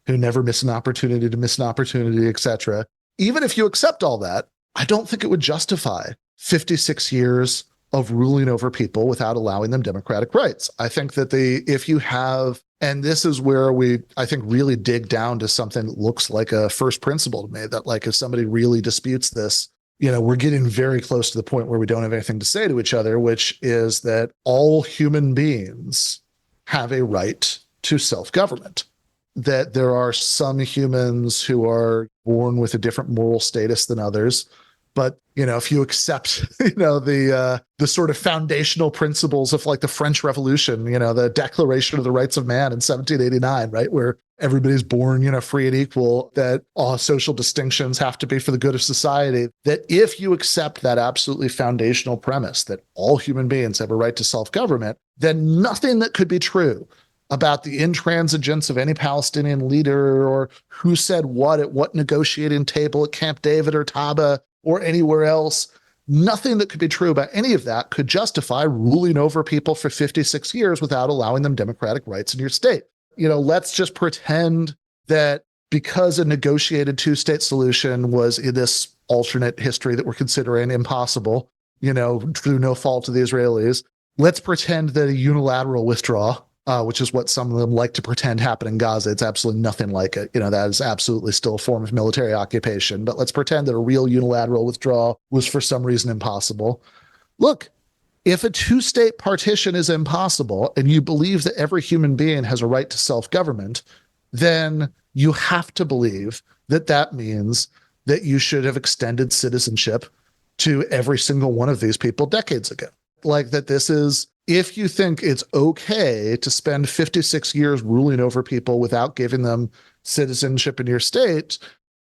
who never miss an opportunity, etc. Even if you accept all that, I don't think it would justify 56 years of ruling over people without allowing them democratic rights. I think that if you have, and this is where we, I think, really dig down to something that looks like a first principle to me, that like if somebody really disputes this, we're getting very close to the point where we don't have anything to say to each other, which is that all human beings have a right to self-government. That there are some humans who are born with a different moral status than others. But, if you accept, the sort of foundational principles of like the French Revolution, the Declaration of the Rights of Man in 1789, right, where everybody's born, free and equal, that all social distinctions have to be for the good of society, that if you accept that absolutely foundational premise that all human beings have a right to self-government, then nothing that could be true about the intransigence of any Palestinian leader or who said what at what negotiating table at Camp David or Taba or anywhere else, nothing that could be true about any of that could justify ruling over people for 56 years without allowing them democratic rights in your state. Let's just pretend that because a negotiated two-state solution was in this alternate history that we're considering impossible, through no fault of the Israelis, let's pretend that a unilateral withdrawal, which is what some of them like to pretend happened in Gaza. It's absolutely nothing like it. That is absolutely still a form of military occupation. But let's pretend that a real unilateral withdrawal was for some reason impossible. Look, if a two-state partition is impossible and you believe that every human being has a right to self-government, then you have to believe that that means that you should have extended citizenship to every single one of these people decades ago. Like that this is, if you think it's okay to spend 56 years ruling over people without giving them citizenship in your state,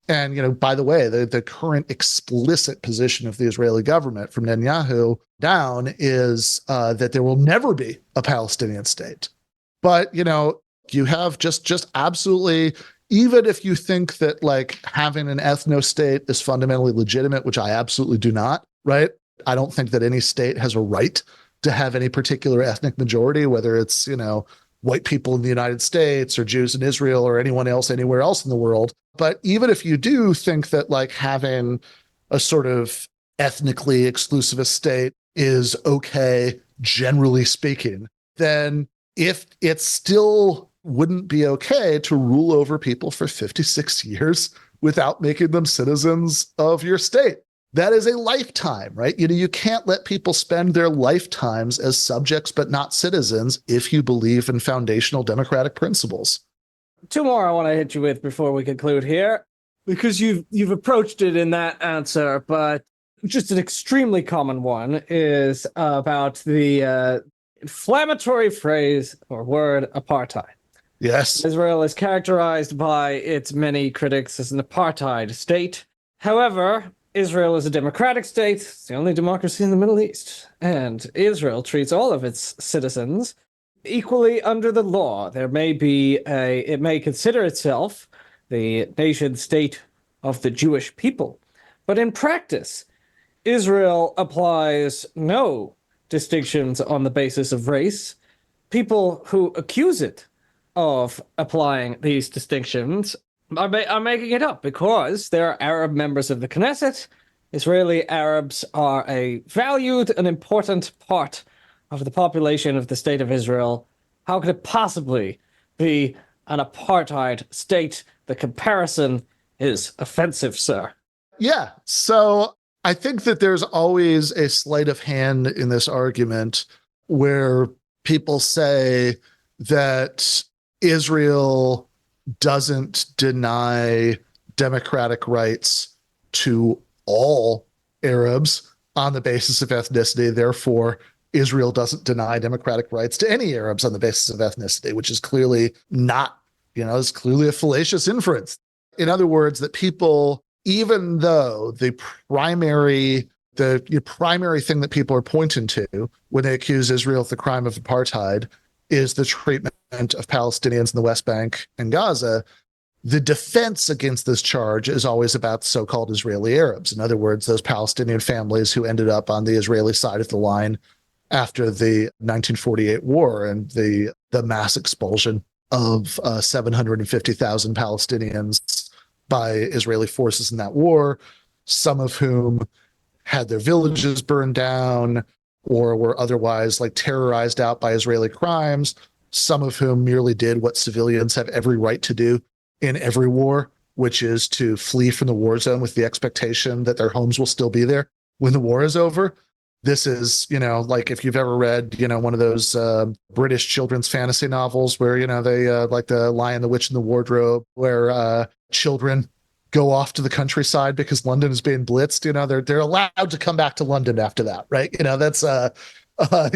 and, by the way, the current explicit position of the Israeli government from Netanyahu down is that there will never be a Palestinian state. But, you have just absolutely, even if you think that like having an ethno state is fundamentally legitimate, which I absolutely do not, right? I don't think that any state has a right to have any particular ethnic majority, whether it's, white people in the United States or Jews in Israel or anyone else anywhere else in the world. But even if you do think that like having a sort of ethnically exclusivist state is okay, generally speaking, then if it still wouldn't be okay to rule over people for 56 years without making them citizens of your state. That is a lifetime, right? You can't let people spend their lifetimes as subjects but not citizens if you believe in foundational democratic principles. Two more I want to hit you with before we conclude here, because you've approached it in that answer, but just an extremely common one is about the inflammatory phrase or word apartheid. Yes. Israel is characterized by its many critics as an apartheid state. However, Israel is a democratic state. It's the only democracy in the Middle East. And Israel treats all of its citizens equally under the law. It may consider itself the nation state of the Jewish people. But in practice, Israel applies no distinctions on the basis of race. People who accuse it of applying these distinctions are making it up because there are Arab members of the Knesset. Israeli Arabs are a valued and important part of the population of the state of Israel. How could it possibly be an apartheid state? The comparison is offensive, sir. Yeah. So I think that there's always a sleight of hand in this argument where people say that Israel doesn't deny democratic rights to all Arabs on the basis of ethnicity. Therefore, Israel doesn't deny democratic rights to any Arabs on the basis of ethnicity, which is clearly not, is clearly a fallacious inference. In other words, that people, even though the primary thing that people are pointing to when they accuse Israel of the crime of apartheid is the treatment of Palestinians in the West Bank and Gaza, the defense against this charge is always about so-called Israeli Arabs. In other words, those Palestinian families who ended up on the Israeli side of the line after the 1948 war and the mass expulsion of 750,000 Palestinians by Israeli forces in that war, some of whom had their villages burned down or were otherwise like terrorized out by Israeli crimes, some of whom merely did what civilians have every right to do in every war, which is to flee from the war zone with the expectation that their homes will still be there when the war is over. This is, like if you've ever read, one of those British children's fantasy novels where, they like The Lion, the Witch, and the Wardrobe, where children go off to the countryside because London is being blitzed. They're allowed to come back to London after that, right? That's they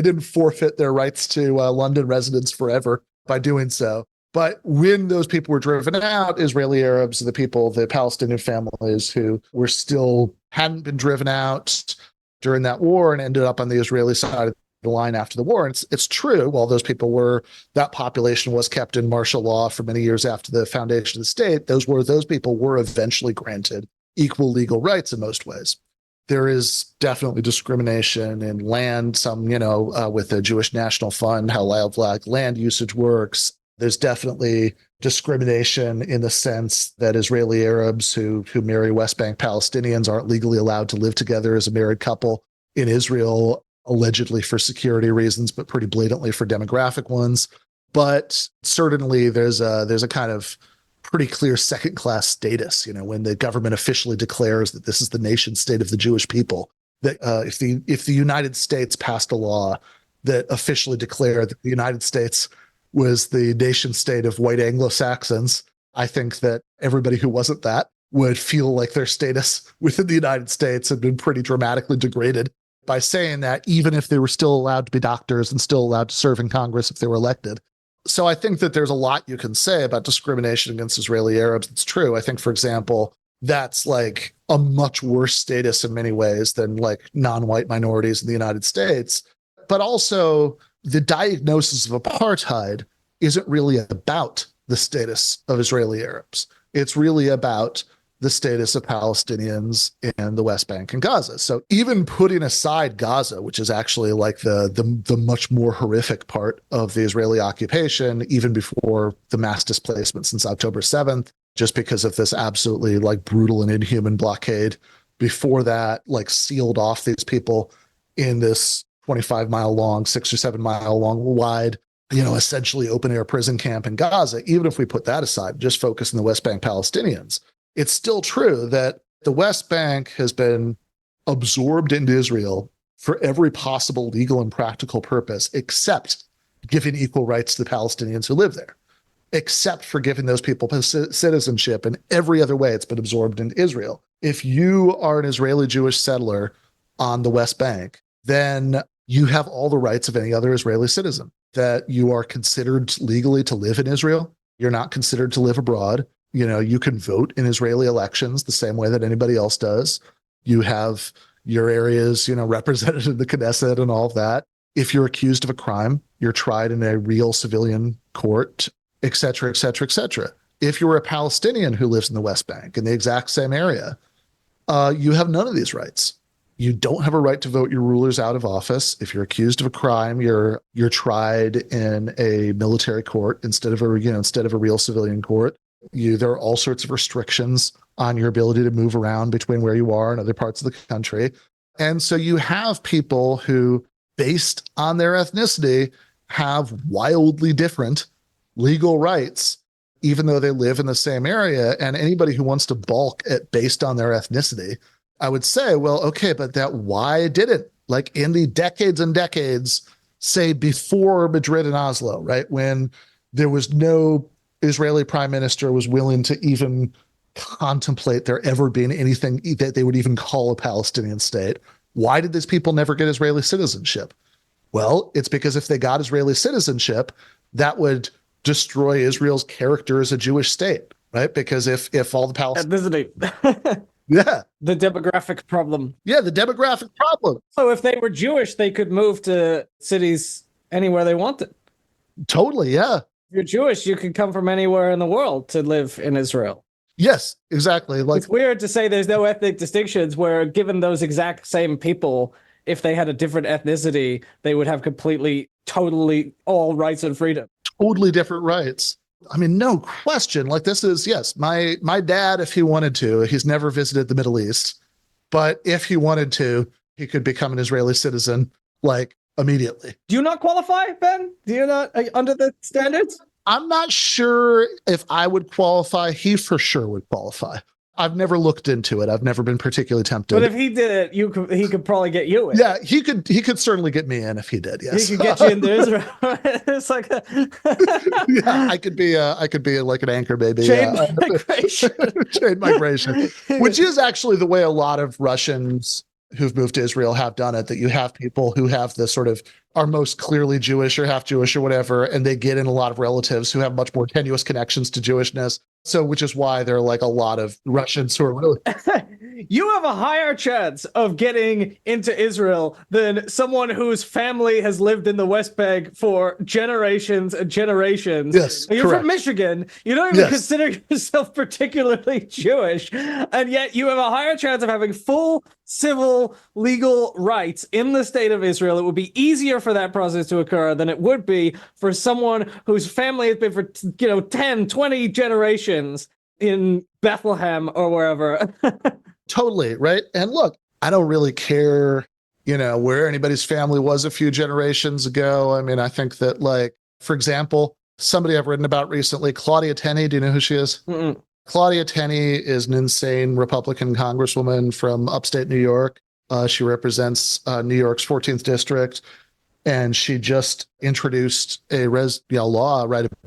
didn't forfeit their rights to London residence forever by doing so. But when those people were driven out, Israeli Arabs, the Palestinian families who hadn't been driven out during that war and ended up on the Israeli side of the line after the war. And it's true, while that population was kept in martial law for many years after the foundation of the state, those people were eventually granted equal legal rights in most ways. There is definitely discrimination in land, some, with the Jewish National Fund, how land usage works. There's definitely discrimination in the sense that Israeli Arabs who marry West Bank Palestinians aren't legally allowed to live together as a married couple in Israel, allegedly for security reasons, but pretty blatantly for demographic ones. But certainly there's a kind of pretty clear second-class status, when the government officially declares that this is the nation state of the Jewish people. That if the United States passed a law that officially declared that the United States was the nation state of white Anglo-Saxons, I think that everybody who wasn't that would feel like their status within the United States had been pretty dramatically degraded by saying that, even if they were still allowed to be doctors and still allowed to serve in Congress if they were elected. So I think that there's a lot you can say about discrimination against Israeli Arabs. It's true. I think, for example, that's like a much worse status in many ways than like non-white minorities in the United States. But also the diagnosis of apartheid isn't really about the status of Israeli Arabs. It's really about the status of Palestinians in the West Bank and Gaza. So even putting aside Gaza, which is actually like the much more horrific part of the Israeli occupation, even before the mass displacement since October 7th, just because of this absolutely like brutal and inhuman blockade. Before that, like sealed off these people in this 25-mile long, 6 or 7 mile long wide, essentially open air prison camp in Gaza. Even if we put that aside, just focus on the West Bank Palestinians, it's still true that the West Bank has been absorbed into Israel for every possible legal and practical purpose, except giving equal rights to the Palestinians who live there, except for giving those people citizenship. In every other way, it's been absorbed into Israel. If you are an Israeli Jewish settler on the West Bank, then you have all the rights of any other Israeli citizen, that you are considered legally to live in Israel. You're not considered to live abroad. You can vote in Israeli elections the same way that anybody else does. You have your areas, represented in the Knesset and all of that. If you're accused of a crime, you're tried in a real civilian court, et cetera, et cetera, et cetera. If you're a Palestinian who lives in the West Bank in the exact same area, you have none of these rights. You don't have a right to vote your rulers out of office. If you're accused of a crime, you're tried in a military court instead of a real civilian court. There are all sorts of restrictions on your ability to move around between where you are and other parts of the country. And so you have people who, based on their ethnicity, have wildly different legal rights, even though they live in the same area. And anybody who wants to balk at based on their ethnicity, I would say, well, okay, but why didn't, like in the decades and decades, say before Madrid and Oslo, right, when there was no Israeli prime minister was willing to even contemplate there ever being anything that they would even call a Palestinian state, why did these people never get Israeli citizenship? Well, it's because if they got Israeli citizenship, that would destroy Israel's character as a Jewish state, right? Because if all the Palestinians... Yeah. The demographic problem. Yeah, the demographic problem. So if they were Jewish, they could move to cities anywhere they wanted. Totally, yeah. If you're Jewish, you could come from anywhere in the world to live in Israel. Yes, exactly. Like, it's weird to say there's no ethnic distinctions where, given those exact same people, if they had a different ethnicity, they would have totally all rights and freedom. Totally different rights. I mean, no question. Like, this is, yes, my dad, if he wanted to, he's never visited the Middle East, but if he wanted to, he could become an Israeli citizen, like, immediately. Do you not qualify, Ben? Do you not, under the standards? I'm not sure if I would qualify. He for sure would qualify. I've never looked into it. I've never been particularly tempted. But if he did it, he could probably get you in. Yeah, he could certainly get me in if he did. Yes, he could get you into Israel. It's like yeah, I could be like an anchor baby. Chain migration. Chain migration, which is actually the way a lot of Russians who've moved to Israel have done it. That you have people who have the sort of are most clearly Jewish or half Jewish or whatever, and they get in a lot of relatives who have much more tenuous connections to Jewishness. So, which is why there are like a lot of Russians who are really... You have a higher chance of getting into Israel than someone whose family has lived in the West Bank for generations and generations. Yes, You're correct. from Michigan. You don't even consider yourself particularly Jewish, and yet you have a higher chance of having full civil legal rights in the state of Israel. It would be easier for that process to occur than it would be for someone whose family has been for 10, 20 generations in Bethlehem or wherever. Totally, right? And look, I don't really care, where anybody's family was a few generations ago. I mean, I think that, like, for example, somebody I've written about recently, Claudia Tenney, do you know who she is? Mm-mm. Claudia Tenney is an insane Republican congresswoman from upstate New York. She represents New York's 14th district, and she just introduced a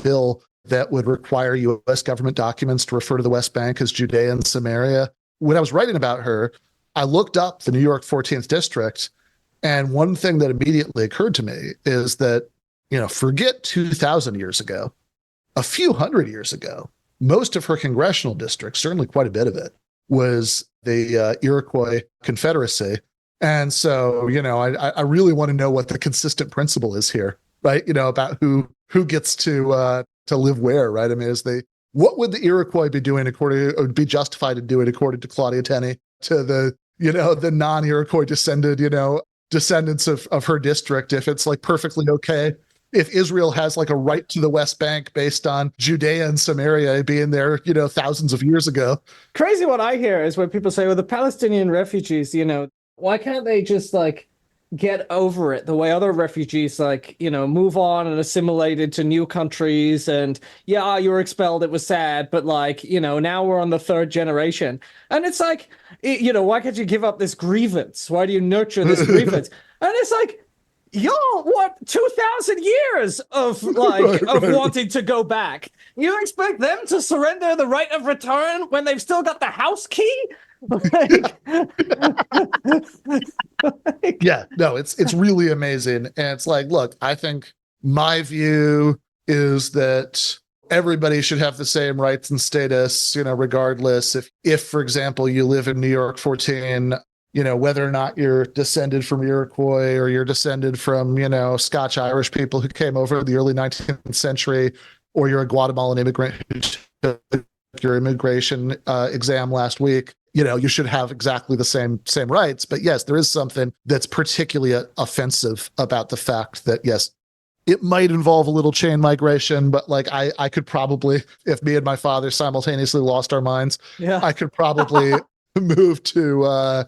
bill that would require U.S. government documents to refer to the West Bank as Judea and Samaria. When I was writing about her, I looked up the New York 14th district, and one thing that immediately occurred to me is that, forget 2,000 years ago, a few hundred years ago, most of her congressional district, certainly quite a bit of it, was the Iroquois Confederacy. And so, I really want to know what the consistent principle is here right? About who gets to live where, right? I mean, what would the Iroquois be doing or be justified in doing according to Claudia Tenney to the non-Iroquois descendants of her district, if it's like perfectly okay if Israel has like a right to the West Bank based on Judea and Samaria being there, thousands of years ago. Crazy what I hear is when people say, well, the Palestinian refugees, why can't they just like get over it the way other refugees move on and assimilated to new countries, and yeah, you were expelled, it was sad, but now we're on the third generation. And it's like, why can't you give up this grievance? Why do you nurture this grievance? And it's like, y'all, what, 2,000 years of wanting to go back? You expect them to surrender the right of return when they've still got the house key? Yeah, no, it's really amazing. And it's like, look, I think my view is that everybody should have the same rights and status, regardless if, for example, you live in New York 14, whether or not you're descended from Iroquois or you're descended from, Scotch-Irish people who came over in the early 19th century, or you're a Guatemalan immigrant who took your immigration exam last week, you should have exactly the same rights. But yes, there is something that's particularly offensive about the fact that, yes, it might involve a little chain migration, but like I could probably, if me and my father simultaneously lost our minds, yeah, I could probably move to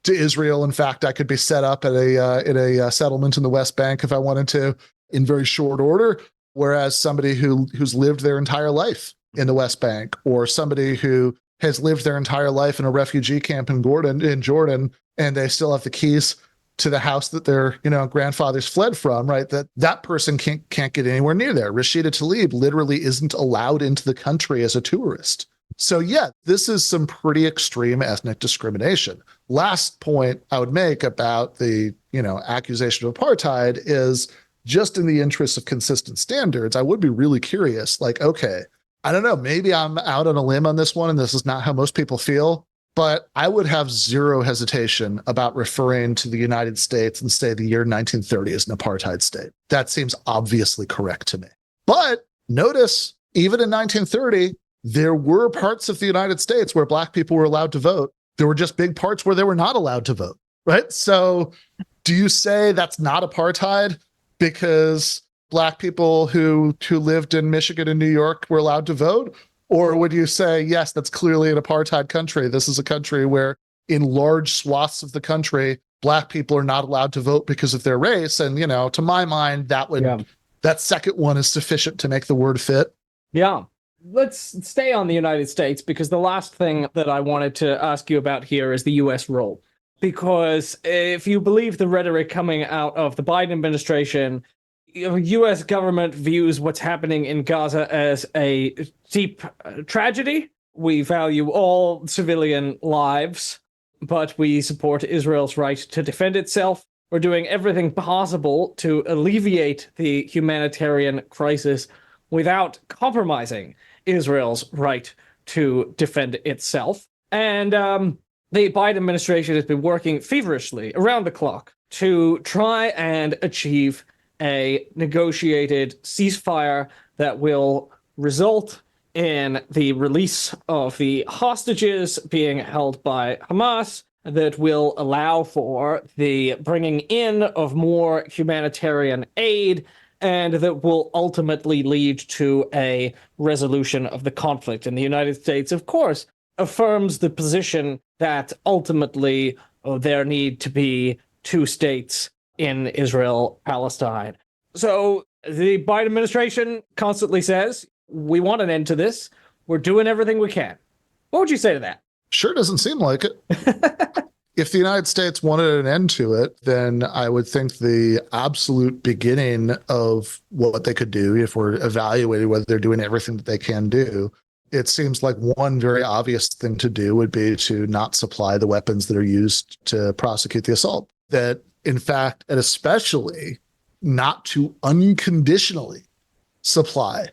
Israel. In fact, I could be set up at a settlement in the West Bank if I wanted to in very short order. Whereas somebody who's lived their entire life in the West Bank, or somebody who has lived their entire life in a refugee camp in Jordan, and they still have the keys to the house that their grandfathers fled from, right? That person can't get anywhere near there. Rashida Tlaib literally isn't allowed into the country as a tourist. So yeah, this is some pretty extreme ethnic discrimination. Last point I would make about the accusation of apartheid is, just in the interest of consistent standards, I would be really curious, like, okay, I don't know, maybe I'm out on a limb on this one, and this is not how most people feel, but I would have zero hesitation about referring to the United States and say the year 1930 as an apartheid state. That seems obviously correct to me. But notice, even in 1930, there were parts of the United States where Black people were allowed to vote. There were just big parts where they were not allowed to vote, right? So do you say that's not apartheid because Black people who lived in Michigan and New York were allowed to vote? Or would you say, yes, that's clearly an apartheid country? This is a country where in large swaths of the country, Black people are not allowed to vote because of their race. And, to my mind, that second one is sufficient to make the word fit. Yeah. Let's stay on the United States, because the last thing that I wanted to ask you about here is the U.S. role. Because if you believe the rhetoric coming out of the Biden administration, U.S. government views what's happening in Gaza as a deep tragedy. We value all civilian lives, but we support Israel's right to defend itself. We're doing everything possible to alleviate the humanitarian crisis without compromising Israel's right to defend itself. And the Biden administration has been working feverishly around the clock to try and achieve a negotiated ceasefire that will result in the release of the hostages being held by Hamas, that will allow for the bringing in of more humanitarian aid, and that will ultimately lead to a resolution of the conflict. And the United States, of course, affirms the position that ultimately there need to be two states in Israel-Palestine. So the Biden administration constantly says, we want an end to this. We're doing everything we can. What would you say to that? Sure doesn't seem like it. If the United States wanted an end to it, then I would think the absolute beginning of what they could do, if we're evaluating whether they're doing everything that they can do, it seems like one very obvious thing to do would be to not supply the weapons that are used to prosecute the assault. That, in fact, and especially not to unconditionally supply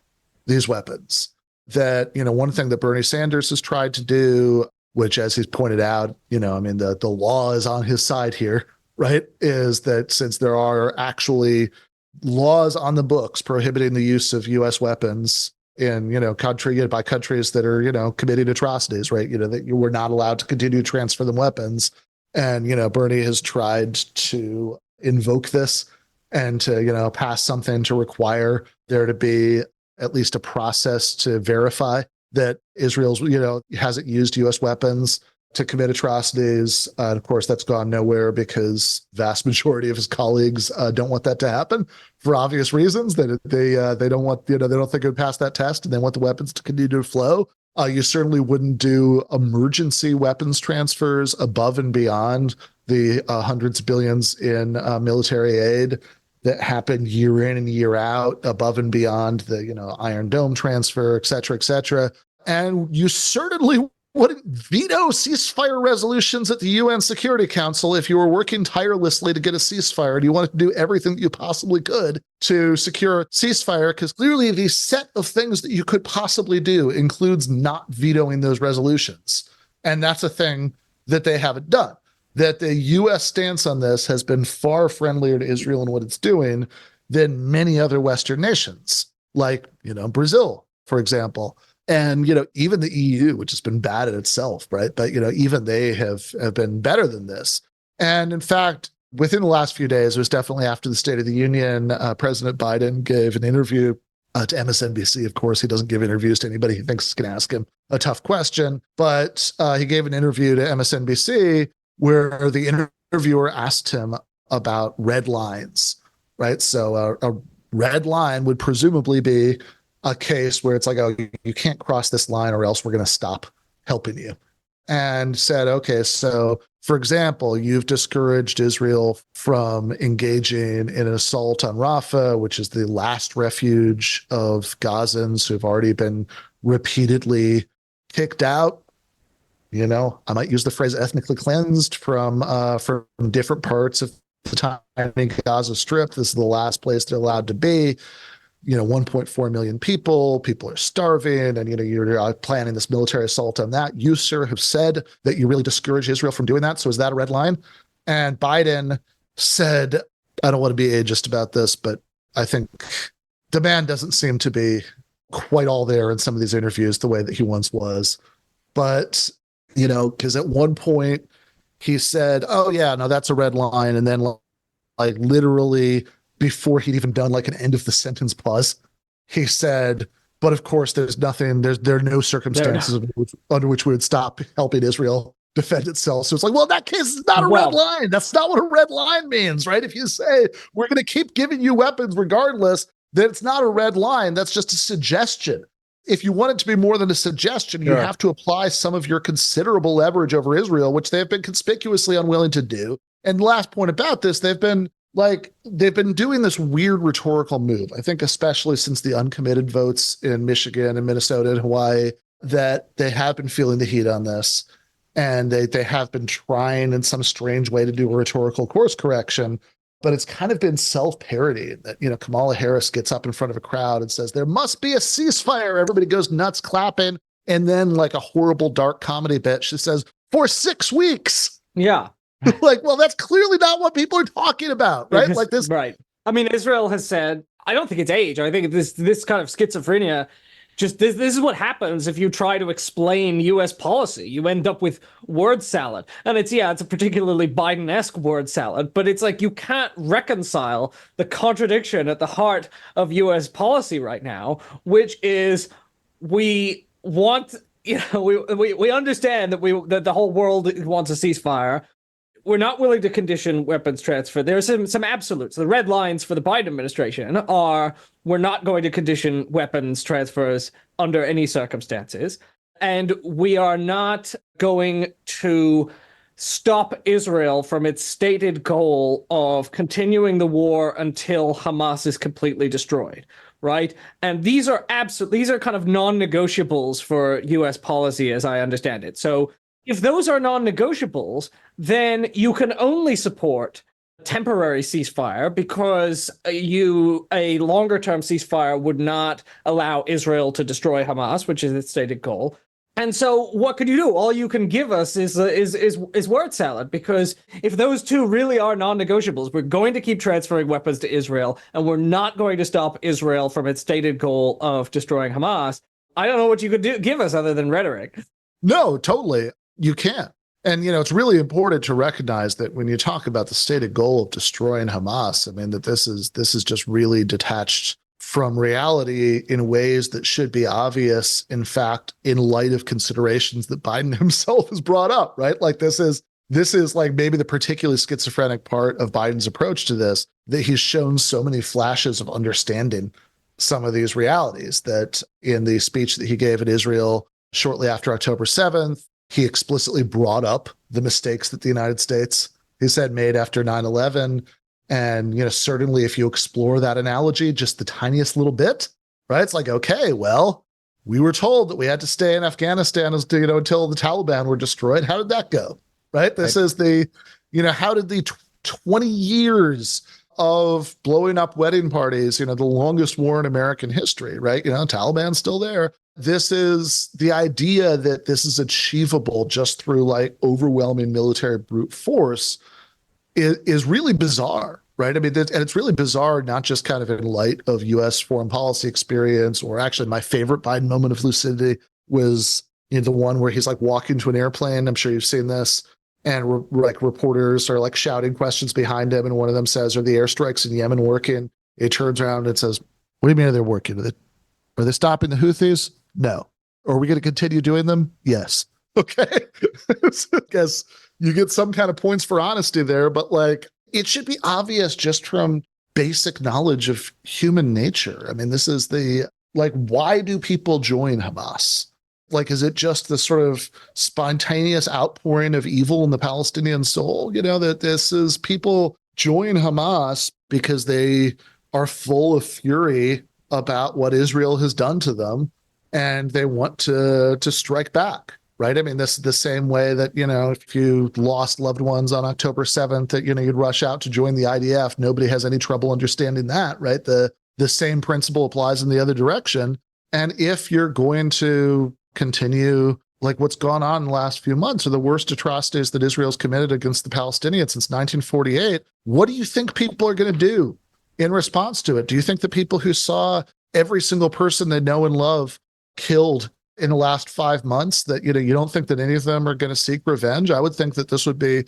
these weapons. That, one thing that Bernie Sanders has tried to do, which, as he's pointed out, the law is on his side here, right? Is that since there are actually laws on the books prohibiting the use of U.S. weapons in, by countries that are, committing atrocities, right? That you were not allowed to continue to transfer them weapons. And, Bernie has tried to invoke this and to, pass something to require there to be at least a process to verify that Israel's, hasn't used U.S. weapons to commit atrocities. Of course, that's gone nowhere because vast majority of his colleagues don't want that to happen for obvious reasons. That they don't want, they don't think it would pass that test, and they want the weapons to continue to flow. You certainly wouldn't do emergency weapons transfers above and beyond the hundreds of billions in military aid that happen year in and year out, above and beyond the Iron Dome transfer, et cetera, et cetera. And you certainly wouldn't veto ceasefire resolutions at the UN Security Council if you were working tirelessly to get a ceasefire and you wanted to do everything that you possibly could to secure a ceasefire, because clearly the set of things that you could possibly do includes not vetoing those resolutions. And that's a thing that they haven't done. That the U.S. stance on this has been far friendlier to Israel and what it's doing than many other Western nations, like, Brazil, for example. And, even the EU, which has been bad in itself, right? But, even they have been better than this. And in fact, within the last few days, it was definitely after the State of the Union, President Biden gave an interview to MSNBC. Of course, he doesn't give interviews to anybody he thinks is going to ask him a tough question. But he gave an interview to MSNBC where the interviewer asked him about red lines, right? So a red line would presumably be a case where it's like, oh, you can't cross this line or else we're going to stop helping you. And said, okay, so for example, you've discouraged Israel from engaging in an assault on Rafah, which is the last refuge of Gazans who've already been repeatedly kicked out. I might use the phrase ethnically cleansed from different parts of the tiny Gaza Strip. This is the last place they're allowed to be. 1.4 million people are starving, and you're planning this military assault on that. You, sir, have said that you really discourage Israel from doing that. So is that a red line? And Biden said, I don't want to be ageist about this, but I think demand doesn't seem to be quite all there in some of these interviews the way that he once was. But, because at one point he said, oh yeah, no, that's a red line. And then like literally before he'd even done like an end of the sentence pause, he said, but of course there are no circumstances under which we would stop helping Israel defend itself. So it's like, well, in that case, it's not a red line. That's not what a red line means, right? If you say we're going to keep giving you weapons regardless, then it's not a red line. That's just a suggestion. If you want it to be more than a suggestion, you have to apply some of your considerable leverage over Israel, which they have been conspicuously unwilling to do. And the last point about this, they've been doing this weird rhetorical move, I think, especially since the uncommitted votes in Michigan and Minnesota and Hawaii, that they have been feeling the heat on this. And they have been trying in some strange way to do a rhetorical course correction. But it's kind of been self-parody that, Kamala Harris gets up in front of a crowd and says, there must be a ceasefire. Everybody goes nuts clapping. And then like a horrible dark comedy bit, she says, for 6 weeks. Yeah. Like, well, that's clearly not what people are talking about, right? Like this. Right. I mean, Israel has said, I don't think it's age. I think this kind of schizophrenia, just this is what happens if you try to explain U.S. policy. You end up with word salad. And it's a particularly Biden-esque word salad, but it's like you can't reconcile the contradiction at the heart of U.S. policy right now, which is we want, we understand that the whole world wants a ceasefire. We're not willing to condition weapons transfer. There are some absolutes. The red lines for the Biden administration are we're not going to condition weapons transfers under any circumstances. And we are not going to stop Israel from its stated goal of continuing the war until Hamas is completely destroyed. Right. And these are kind of non-negotiables for U.S. policy, as I understand it. So if those are non-negotiables, then you can only support temporary ceasefire because a longer-term ceasefire would not allow Israel to destroy Hamas, which is its stated goal. And so what could you do? All you can give us is word salad, because if those two really are non-negotiables, we're going to keep transferring weapons to Israel, and we're not going to stop Israel from its stated goal of destroying Hamas. I don't know what you could give us other than rhetoric. No, totally. You can't. And, it's really important to recognize that when you talk about the stated goal of destroying Hamas, I mean, that this is just really detached from reality in ways that should be obvious, in fact, in light of considerations that Biden himself has brought up, right? Like this is like maybe the particularly schizophrenic part of Biden's approach to this, that he's shown so many flashes of understanding some of these realities, that in the speech that he gave at Israel shortly after October 7th, he explicitly brought up the mistakes that the United States, he said, made after 9/11. And, certainly if you explore that analogy just the tiniest little bit, right? It's like, okay, well, we were told that we had to stay in Afghanistan until the Taliban were destroyed. How did that go? Right? This is how did the 20 years of blowing up wedding parties, the longest war in American history, right? Taliban's still there. This is the idea that this is achievable just through like overwhelming military brute force is really bizarre, right? I mean, and it's really bizarre, not just kind of in light of U.S. foreign policy experience, or actually my favorite Biden moment of lucidity was the one where he's like walking to an airplane. I'm sure you've seen this. And reporters are like shouting questions behind him. And one of them says, "Are the airstrikes in Yemen working?" He turns around and says, "What do you mean are they working? Are they stopping the Houthis? No. Are we going to continue doing them? Yes." Okay. So I guess you get some kind of points for honesty there, but like it should be obvious just from basic knowledge of human nature. I mean, this is why do people join Hamas? Like, is it just the sort of spontaneous outpouring of evil in the Palestinian soul? That this is people join Hamas because they are full of fury about what Israel has done to them, and they want to strike back. Right. I mean, this is the same way that, if you lost loved ones on October 7th, that, you'd rush out to join the IDF. Nobody has any trouble understanding that. Right. The same principle applies in the other direction. And if you're going to continue like what's gone on in the last few months, or the worst atrocities that Israel's committed against the Palestinians since 1948, what do you think people are going to do in response to it? Do you think the people who saw every single person they know and love killed in the last 5 months, that, you don't think that any of them are going to seek revenge? I would think that this would be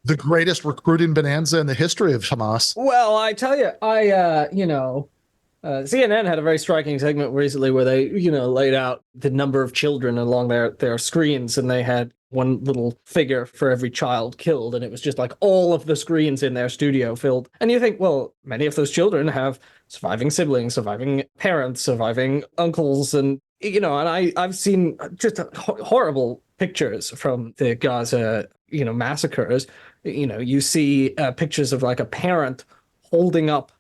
the greatest recruiting bonanza in the history of Hamas. Well, I tell you, CNN had a very striking segment recently where they, laid out the number of children along their screens, and they had one little figure for every child killed, and it was just like all of the screens in their studio filled. And you think, well, many of those children have surviving siblings, surviving parents, surviving uncles, and I've seen just horrible pictures from the Gaza, massacres. You see pictures of like a parent holding up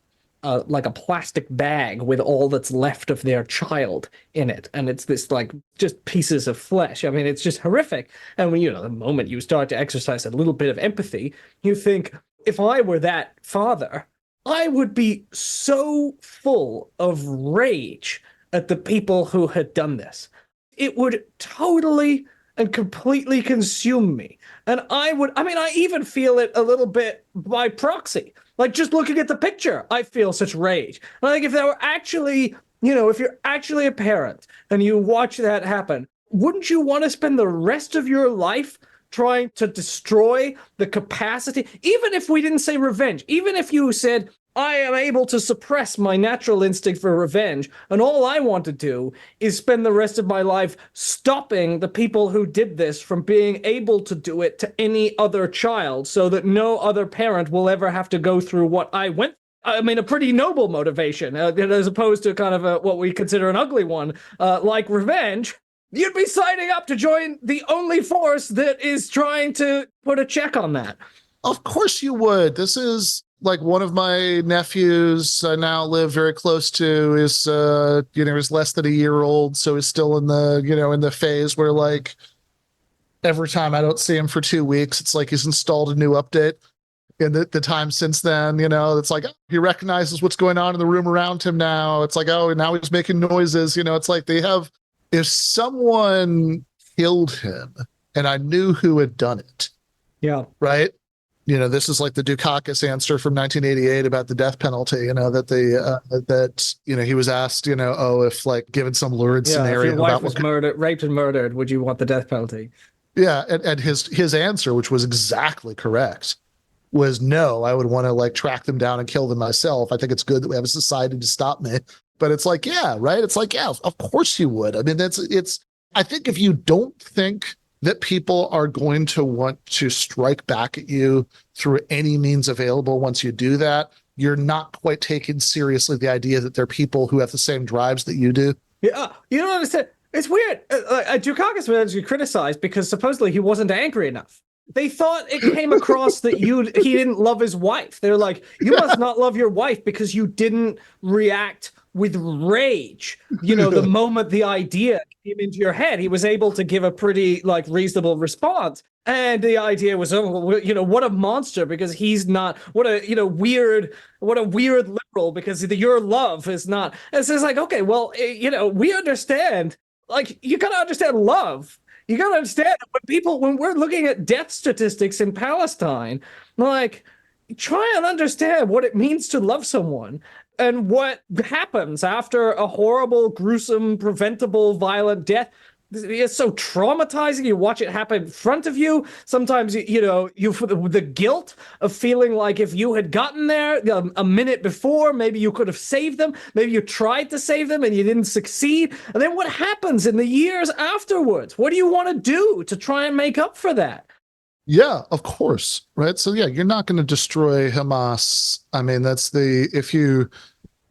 like a plastic bag with all that's left of their child in it. And it's this like just pieces of flesh. I mean, it's just horrific. And when, the moment you start to exercise a little bit of empathy, you think, if I were that father, I would be so full of rage at the people who had done this. It would totally and completely consume me. And I even feel it a little bit by proxy. Like, just looking at the picture, I feel such rage. And I think if there were actually, if you're actually a parent and you watch that happen, wouldn't you want to spend the rest of your life trying to destroy the capacity? Even if we didn't say revenge, even if you said, I am able to suppress my natural instinct for revenge, and all I want to do is spend the rest of my life stopping the people who did this from being able to do it to any other child, so that no other parent will ever have to go through what I went. I mean, a pretty noble motivation, as opposed to kind of what we consider an ugly one, like revenge. You'd be signing up to join the only force that is trying to put a check on that. Of course you would. This is like one of my nephews I now live very close to is, is less than a year old. So he's still in the phase where like every time I don't see him for 2 weeks, it's like he's installed a new update. And the time since then, it's like he recognizes what's going on in the room around him now. It's like, oh, now he's making noises. It's like if someone killed him and I knew who had done it, Yeah. right? This is like the Dukakis answer from 1988 about the death penalty, that he was asked, if like given some lurid Yeah. If your scenario wife about was murdered, raped and murdered, would you want the death penalty? yeah. And his answer, which was exactly correct, was no, I would want to like track them down and kill them myself. I think it's good that we have a society to stop me. But it's like, yeah, right. It's like, yeah, of course you would. I mean, I think if you don't think that people are going to want to strike back at you through any means available once you do that, you're not quite taking seriously the idea that there are people who have the same drives that you do. Yeah. You don't understand. It's weird. Dukakis was actually criticized because supposedly he wasn't angry enough. They thought it came across that he didn't love his wife. They're like, you must not love your wife because you didn't react with rage. The moment the idea came into your head, he was able to give a pretty like reasonable response. And the idea was, what a monster because he's not. What a weird liberal because your love is not. It's just like, okay, well, we understand. Like, you gotta understand love. You gotta understand when we're looking at death statistics in Palestine, like, try and understand what it means to love someone and what happens after a horrible, gruesome, preventable, violent death. It's so traumatizing. You watch it happen in front of you. Sometimes, the guilt of feeling like if you had gotten there a minute before, maybe you could have saved them. Maybe you tried to save them and you didn't succeed. And then what happens in the years afterwards? What do you want to do to try and make up for that? Yeah, of course. Right. So, yeah, you're not going to destroy Hamas. I mean, if you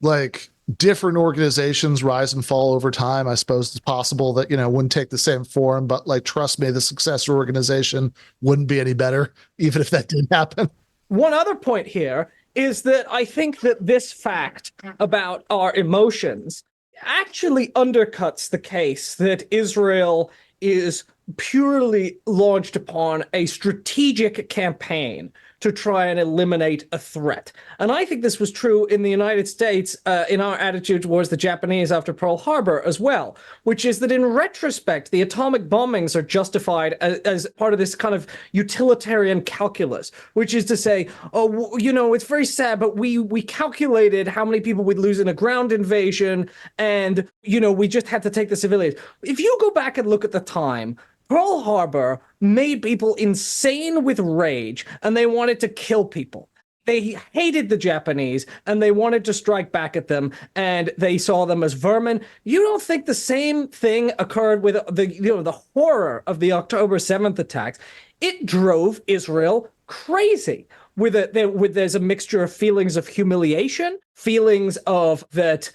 like different organizations rise and fall over time, I suppose it's possible that, wouldn't take the same form, but like, trust me, the successor organization wouldn't be any better, even if that did happen. One other point here is that I think that this fact about our emotions actually undercuts the case that Israel is purely launched upon a strategic campaign to try and eliminate a threat. And I think this was true in the United States in our attitude towards the Japanese after Pearl Harbor as well, which is that in retrospect, the atomic bombings are justified as part of this kind of utilitarian calculus, which is to say, oh, it's very sad, but we calculated how many people we'd lose in a ground invasion, and, we just had to take the civilians. If you go back and look at the time, Pearl Harbor made people insane with rage, and they wanted to kill people. They hated the Japanese, and they wanted to strike back at them, and they saw them as vermin. You don't think the same thing occurred with the horror of the October 7th attacks? It drove Israel crazy. There's a mixture of feelings of humiliation, feelings of that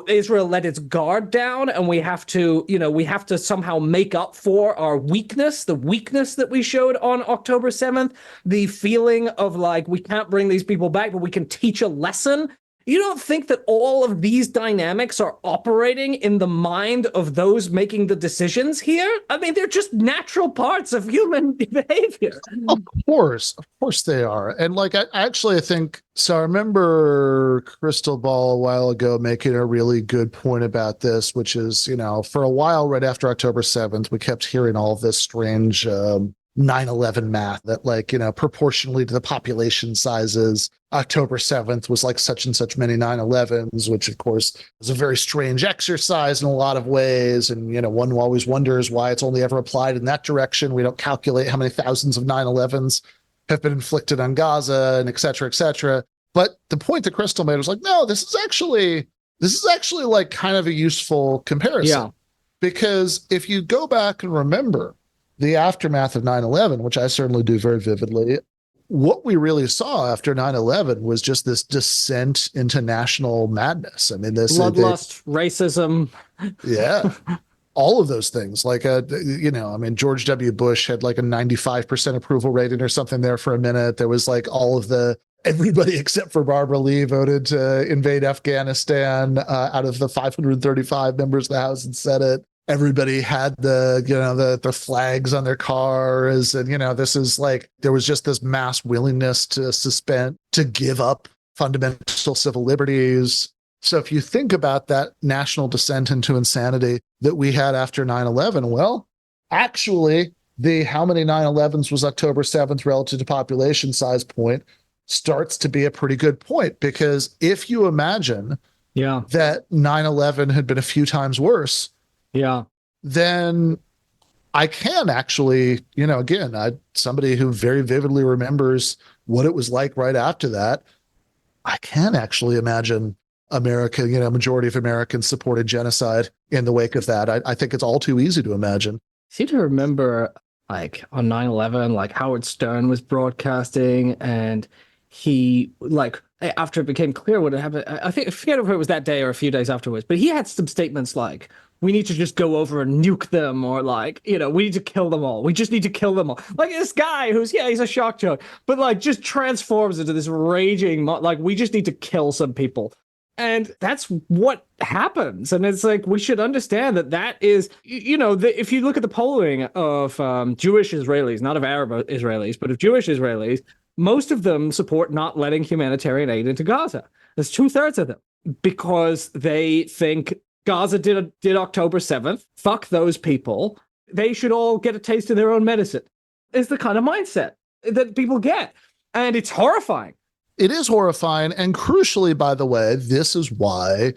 Israel let its guard down, and we have to somehow make up for our weakness, the weakness that we showed on October 7th, the feeling of like, we can't bring these people back, but we can teach a lesson. You don't think that all of these dynamics are operating in the mind of those making the decisions here? I mean, they're just natural parts of human behavior. Of course they are. And like, I think, so I remember Crystal Ball a while ago making a really good point about this, which is, for a while right after October 7th, we kept hearing all of this strange 9/11 math that proportionally to the population sizes, October 7th was like such and such many 9/11s, which of course is a very strange exercise in a lot of ways. And, one always wonders why it's only ever applied in that direction. We don't calculate how many thousands of 9/11s have been inflicted on Gaza and et cetera, et cetera. But the point that Crystal made was like, no, this is actually like kind of a useful comparison. Yeah. Because if you go back and remember the aftermath of 9/11, which I certainly do very vividly, what we really saw after 9/11 was just this descent into national madness. I mean, this bloodlust, racism. Yeah. All of those things. Like, George W. Bush had like a 95% approval rating or something there for a minute. There was like everybody except for Barbara Lee voted to invade Afghanistan out of the 535 members of the House and Senate. Everybody had the flags on their cars. And, this is like, there was just this mass willingness to give up fundamental civil liberties. So if you think about that national descent into insanity that we had after 9/11, well, actually, the how many 9/11s was October 7th relative to population size point starts to be a pretty good point, because if you imagine Yeah. that 9/11 had been a few times worse, Yeah. then I can actually, again, somebody who very vividly remembers what it was like right after that, I can actually imagine America, majority of Americans supported genocide in the wake of that. I think it's all too easy to imagine. Seem to remember, like, on 9/11, like Howard Stern was broadcasting, and he, like, after it became clear what had happened, I forget if it was that day or a few days afterwards, but he had some statements like, we need to just go over and nuke them, or like, we need to kill them all. We just need to kill them all. Like this guy who's, yeah, he's a shock jock, but like just transforms into this raging, like, we just need to kill some people. And that's what happens. And it's like, we should understand that is, if you look at the polling of Jewish Israelis, not of Arab Israelis, but of Jewish Israelis, most of them support not letting humanitarian aid into Gaza. There's 2/3 of them, because they think Gaza did October 7th. Fuck those people. They should all get a taste of their own medicine. It's the kind of mindset that people get. And it's horrifying. It is horrifying. And crucially, by the way, this is why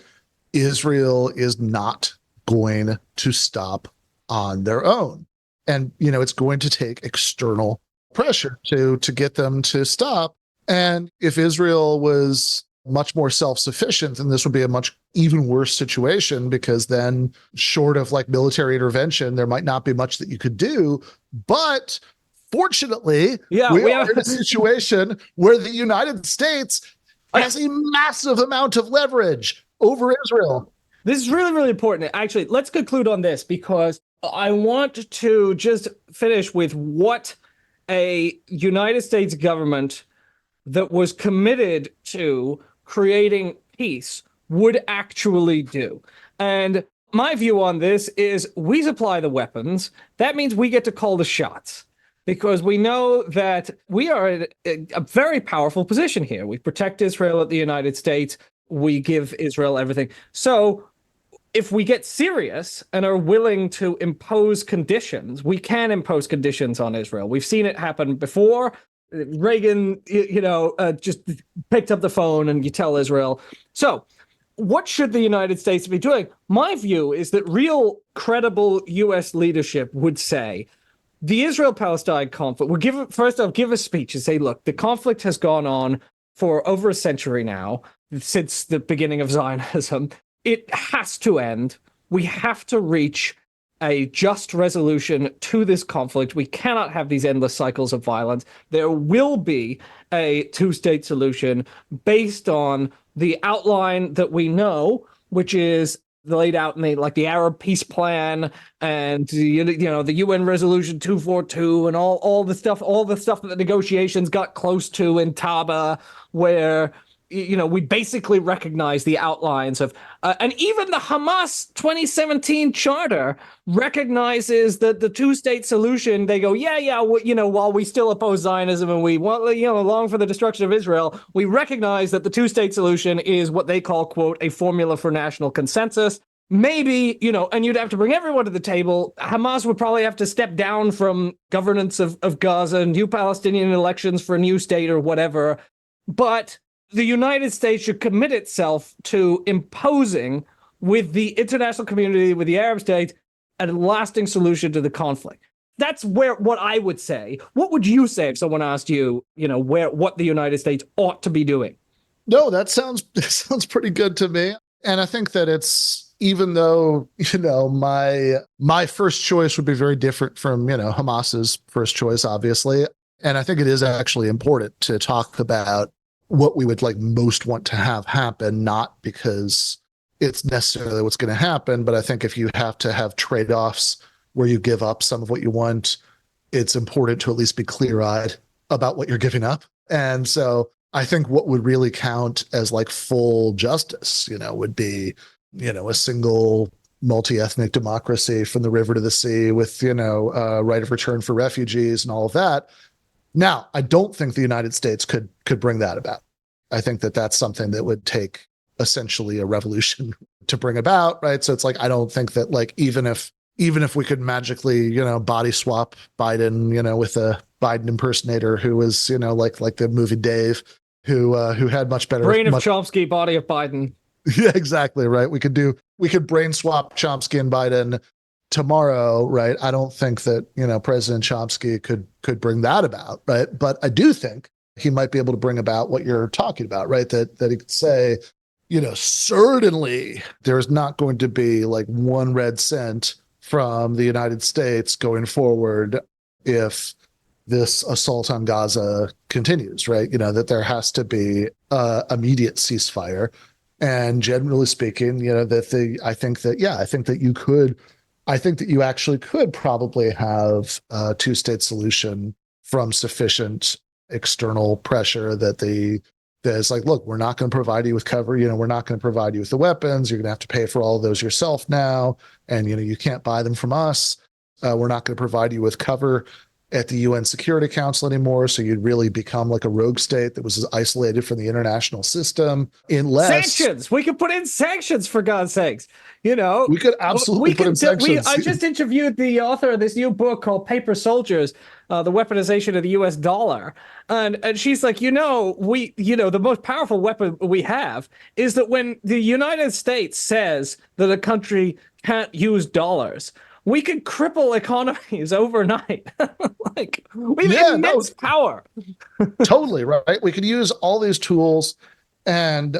Israel is not going to stop on their own. And, it's going to take external pressure to get them to stop. And if Israel was much more self-sufficient, then this would be a much even worse situation, because then, short of like military intervention, there might not be much that you could do. But fortunately, we are in a situation where the United States has a massive amount of leverage over Israel. This is really, really important. Actually, let's conclude on this, because I want to just finish with what a United States government that was committed to creating peace would actually do. And my view on this is, we supply the weapons. That means we get to call the shots, because we know that we are in a very powerful position here. We protect Israel at the United States. We give Israel everything. So if we get serious and are willing to impose conditions, we can impose conditions on Israel. We've seen it happen before. Reagan, just picked up the phone and you tell Israel. So what should the United States be doing? My view is that real credible U.S. leadership would say, the Israel-Palestine conflict, we'll give a speech and say, look, the conflict has gone on for over a century now, since the beginning of Zionism. It has to end. We have to reach a just resolution to this conflict. We cannot have these endless cycles of violence. There will be a two-state solution based on the outline that we know, which is laid out in the Arab peace plan, and the UN resolution 242, and all the stuff that the negotiations got close to in Taba, where we basically recognize the outlines of, and even the Hamas 2017 charter recognizes that the two-state solution, they go, while we still oppose Zionism and we want, long for the destruction of Israel, we recognize that the two-state solution is what they call, quote, a formula for national consensus. Maybe, and you'd have to bring everyone to the table. Hamas would probably have to step down from governance of Gaza, new Palestinian elections for a new state or whatever. But the United States should commit itself to imposing, with the international community, with the Arab states, a lasting solution to the conflict. That's what I would say. What would you say if someone asked you, what the United States ought to be doing? No, that sounds pretty good to me. And I think that it's, even though, my first choice would be very different from, Hamas's first choice, obviously. And I think it is actually important to talk about what we would most want to have happen, not because it's necessarily what's going to happen, but I think if you have to have trade-offs where you give up some of what you want, it's important to at least be clear-eyed about what you're giving up. And so I think what would really count as full justice, would be, a single multi-ethnic democracy from the river to the sea with, right of return for refugees and all of that. Now, I don't think the United States could bring that about. I think that that's something that would take essentially a revolution to bring about, right? So it's I don't think that even if even if we could magically, body swap Biden, with a Biden impersonator who was, like the movie Dave, who had much better, Brain of Chomsky, body of Biden. Yeah, exactly. Right. We could brain swap Chomsky and Biden tomorrow. Right. I don't think that, President Chomsky could bring that about. Right. But I do think he might be able to bring about what you're talking about. Right. That he could say, certainly there's not going to be like one red cent from the United States going forward if this assault on Gaza continues, right? That there has to be immediate ceasefire. And generally speaking, I think that you actually could probably have a two-state solution from sufficient external pressure that's like, look, we're not going to provide you with cover. We're not going to provide you with the weapons. You're going to have to pay for all of those yourself now. And, you can't buy them from us. We're not going to provide you with cover at the UN Security Council anymore. So you'd really become like a rogue state that was isolated from the international system. Sanctions. We could put in sanctions, for God's sakes. We could absolutely put in sanctions. I just interviewed the author of this new book called Paper Soldiers, the weaponization of the US dollar. And she's like, the most powerful weapon we have is that when the United States says that a country can't use dollars, we could cripple economies overnight. Like, we have immense power. Totally, right? We could use all these tools. And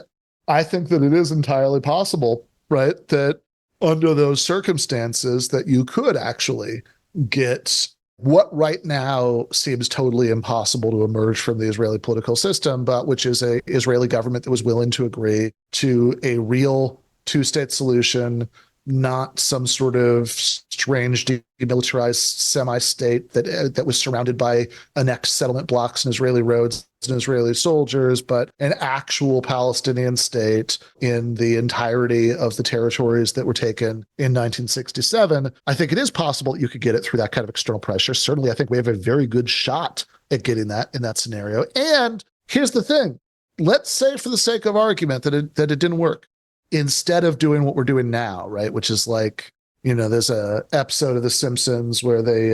I think that it is entirely possible, right, that under those circumstances that you could actually get what right now seems totally impossible to emerge from the Israeli political system, but which is a Israeli government that was willing to agree to a real two-state solution, not some sort of strange demilitarized semi-state that was surrounded by annexed settlement blocks and Israeli roads and Israeli soldiers, but an actual Palestinian state in the entirety of the territories that were taken in 1967. I think it is possible that you could get it through that kind of external pressure. Certainly, I think we have a very good shot at getting that in that scenario. And here's the thing. Let's say, for the sake of argument, that it didn't work. Instead of doing what we're doing now, right, which is like, there's a episode of The Simpsons where they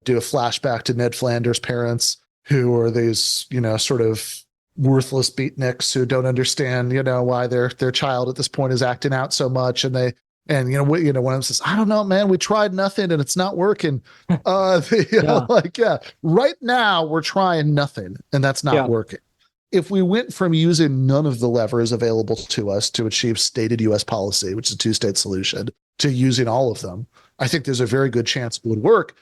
do a flashback to Ned Flanders' parents, who are these, sort of worthless beatniks who don't understand, why their child at this point is acting out so much. And one of them says, I don't know, man, we tried nothing and it's not working. Right now we're trying nothing and that's not working. If we went from using none of the levers available to us to achieve stated U.S. policy, which is a two-state solution, to using all of them, I think there's a very good chance it would work.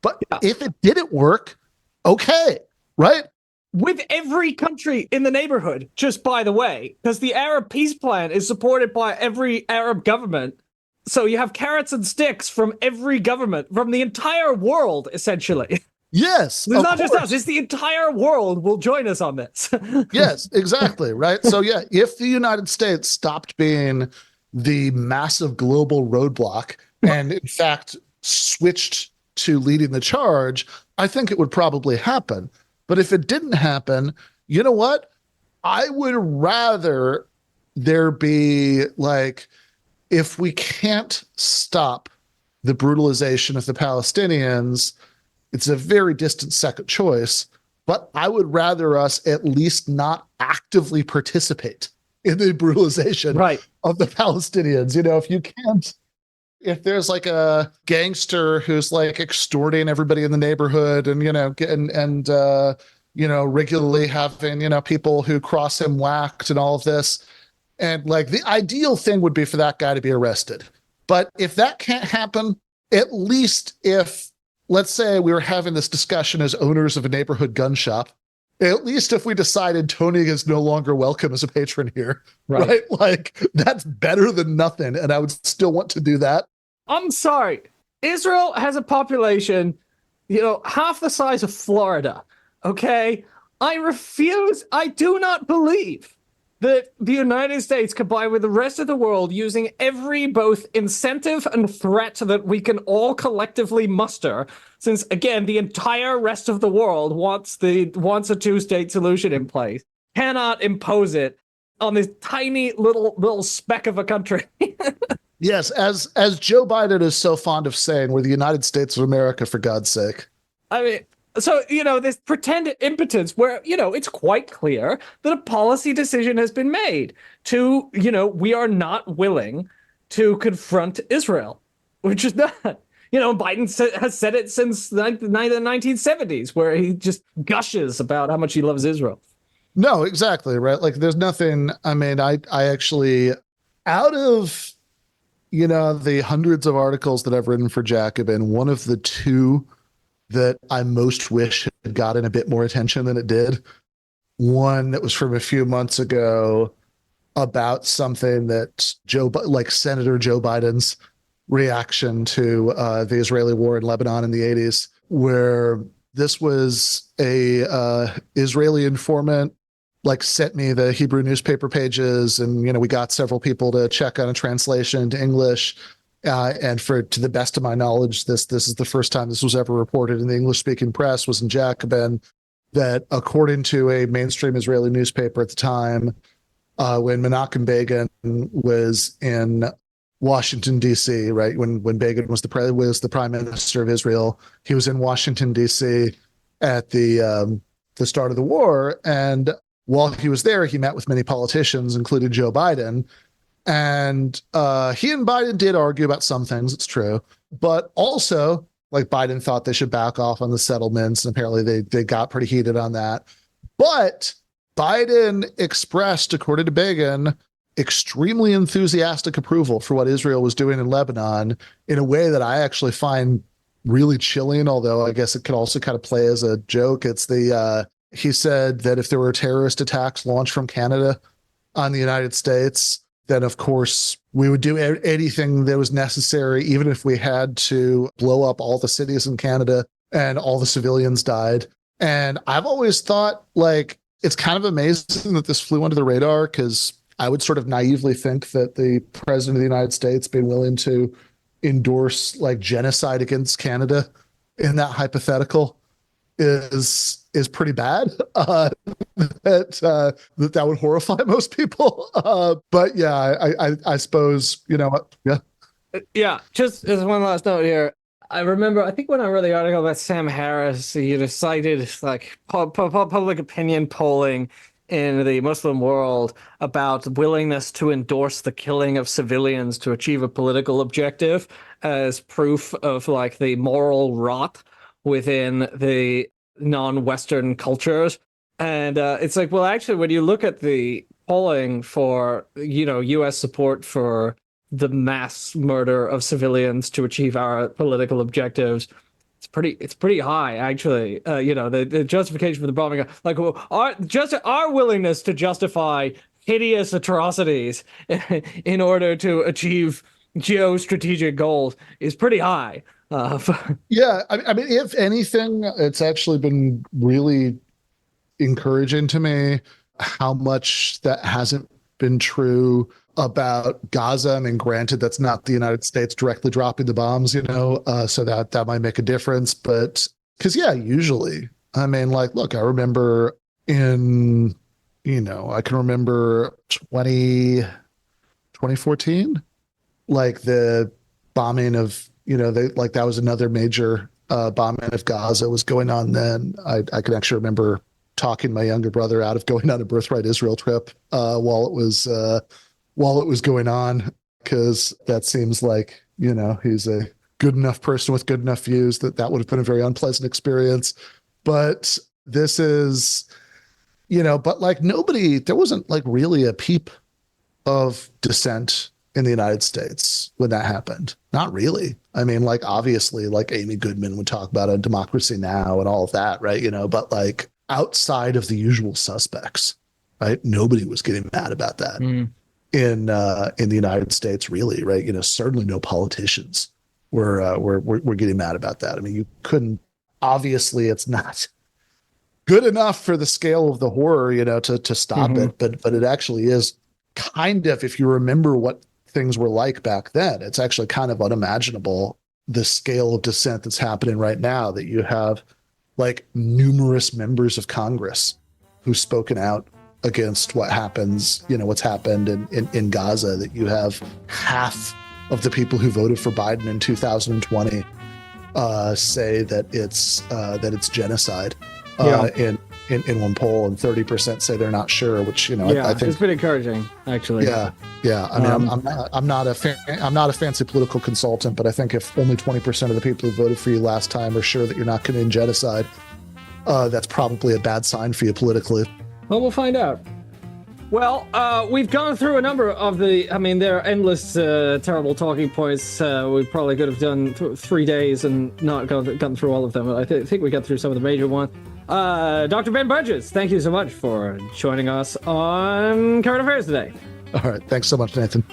But if it didn't work, okay, right? With every country in the neighborhood, just by the way, because the Arab peace plan is supported by every Arab government. So you have carrots and sticks from every government, from the entire world, essentially. Yes, it's not just us, it's the entire world will join us on this. Yes, exactly, right? So if the United States stopped being the massive global roadblock and in fact switched to leading the charge, I think it would probably happen. But if it didn't happen, you know what? I would rather there be like, if we can't stop the brutalization of the Palestinians, it's a very distant second choice, but I would rather us at least not actively participate in the brutalization of the Palestinians. If there's like a gangster who's like extorting everybody in the neighborhood and, regularly having, people who cross him whacked and all of this. And like the ideal thing would be for that guy to be arrested. But if that can't happen, at least if, let's say we were having this discussion as owners of a neighborhood gun shop, at least if we decided Tony is no longer welcome as a patron here, right? Like that's better than nothing. And I would still want to do that. I'm sorry. Israel has a population, half the size of Florida. Okay. I do not believe that the United States, combined with the rest of the world, using every both incentive and threat that we can all collectively muster, since again the entire rest of the world wants a two-state solution in place, cannot impose it on this tiny little speck of a country. Yes, as Joe Biden is so fond of saying, we're the United States of America, for God's sake. I mean, so, this pretend impotence where, it's quite clear that a policy decision has been made to, we are not willing to confront Israel, which is not, Biden has said it since the 1970s, where he just gushes about how much he loves Israel. No, exactly, right? Like there's nothing, I mean, I actually, out of, the hundreds of articles that I've written for Jacobin, one of the two that I most wish had gotten a bit more attention than it did, one that was from a few months ago about something that Senator Joe Biden's reaction to the Israeli war in Lebanon in the 80s, where this was a Israeli informant sent me the Hebrew newspaper pages, and we got several people to check on a translation to English. And to the best of my knowledge, this is the first time this was ever reported in the English-speaking press, was in Jacobin, that according to a mainstream Israeli newspaper at the time, when Menachem Begin was in Washington, D.C., right, when Begin was the prime minister of Israel, he was in Washington, D.C. at the start of the war, and while he was there, he met with many politicians, including Joe Biden. And he and Biden did argue about some things, it's true. But also, Biden thought they should back off on the settlements. And apparently they got pretty heated on that. But Biden expressed, according to Begin, extremely enthusiastic approval for what Israel was doing in Lebanon in a way that I actually find really chilling, although I guess it could also kind of play as a joke. It's he said that if there were terrorist attacks launched from Canada on the United States, then of course we would do anything that was necessary, even if we had to blow up all the cities in Canada and all the civilians died. And I've always thought it's kind of amazing that this flew under the radar, because I would sort of naively think that the president of the United States being willing to endorse genocide against Canada in that hypothetical is pretty bad. That would horrify most people. But yeah, I suppose, yeah. Yeah, just as one last note here. I remember, I think when I read the article about Sam Harris, he cited public opinion polling in the Muslim world about willingness to endorse the killing of civilians to achieve a political objective as proof of the moral rot within the non-Western cultures. And it's well, actually, when you look at the polling for, U.S. support for the mass murder of civilians to achieve our political objectives, it's pretty high, actually. The justification for the bombing, our willingness to justify hideous atrocities in order to achieve geostrategic goals is pretty high. Yeah, I mean, if anything, it's actually been really encouraging to me how much that hasn't been true about Gaza. I mean, granted, that's not the United States directly dropping the bombs, so that might make a difference. But because, yeah, usually, I mean, look, I remember I can remember 2014, the bombing of, that was another major bombing of Gaza was going on then. I can actually remember talking my younger brother out of going on a Birthright Israel trip while it was going on, because that seems like, he's a good enough person with good enough views that would have been a very unpleasant experience. But this is, but nobody, there wasn't really a peep of dissent in the United States when that happened. Not really. I mean, obviously, Amy Goodman would talk about a Democracy Now! And all of that, right? But outside of the usual suspects, right? Nobody was getting mad about that in the United States, really, right? Certainly no politicians were getting mad about that. I mean, you couldn't. Obviously, it's not good enough for the scale of the horror, to stop it, but it actually is kind of, if you remember what things were like back then, it's actually kind of unimaginable, the scale of dissent that's happening right now, that you have numerous members of Congress who've spoken out against what happens, what's happened in Gaza, that you have half of the people who voted for Biden in 2020 say that it's genocide in one poll, and 30% say they're not sure, which, you know, I think it's been encouraging, actually. Yeah. I mean, I'm not a fancy political consultant, but I think if only 20% of the people who voted for you last time are sure that you're not committing genocide, that's probably a bad sign for you politically. Well, we'll find out. Well, we've gone through a number of there are endless terrible talking points. We probably could have done 3 days and not gotten through all of them. I think we got through some of the major ones. Dr. Ben Burgis, thank you so much for joining us on Current Affairs today. All right. Thanks so much, Nathan.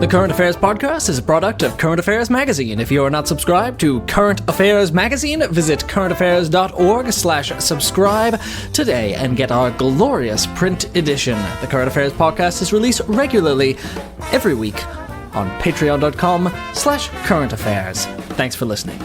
The Current Affairs Podcast is a product of Current Affairs Magazine. If you are not subscribed to Current Affairs Magazine, visit currentaffairs.org/subscribe today and get our glorious print edition. The Current Affairs Podcast is released regularly every week on patreon.com/currentaffairs. Thanks for listening.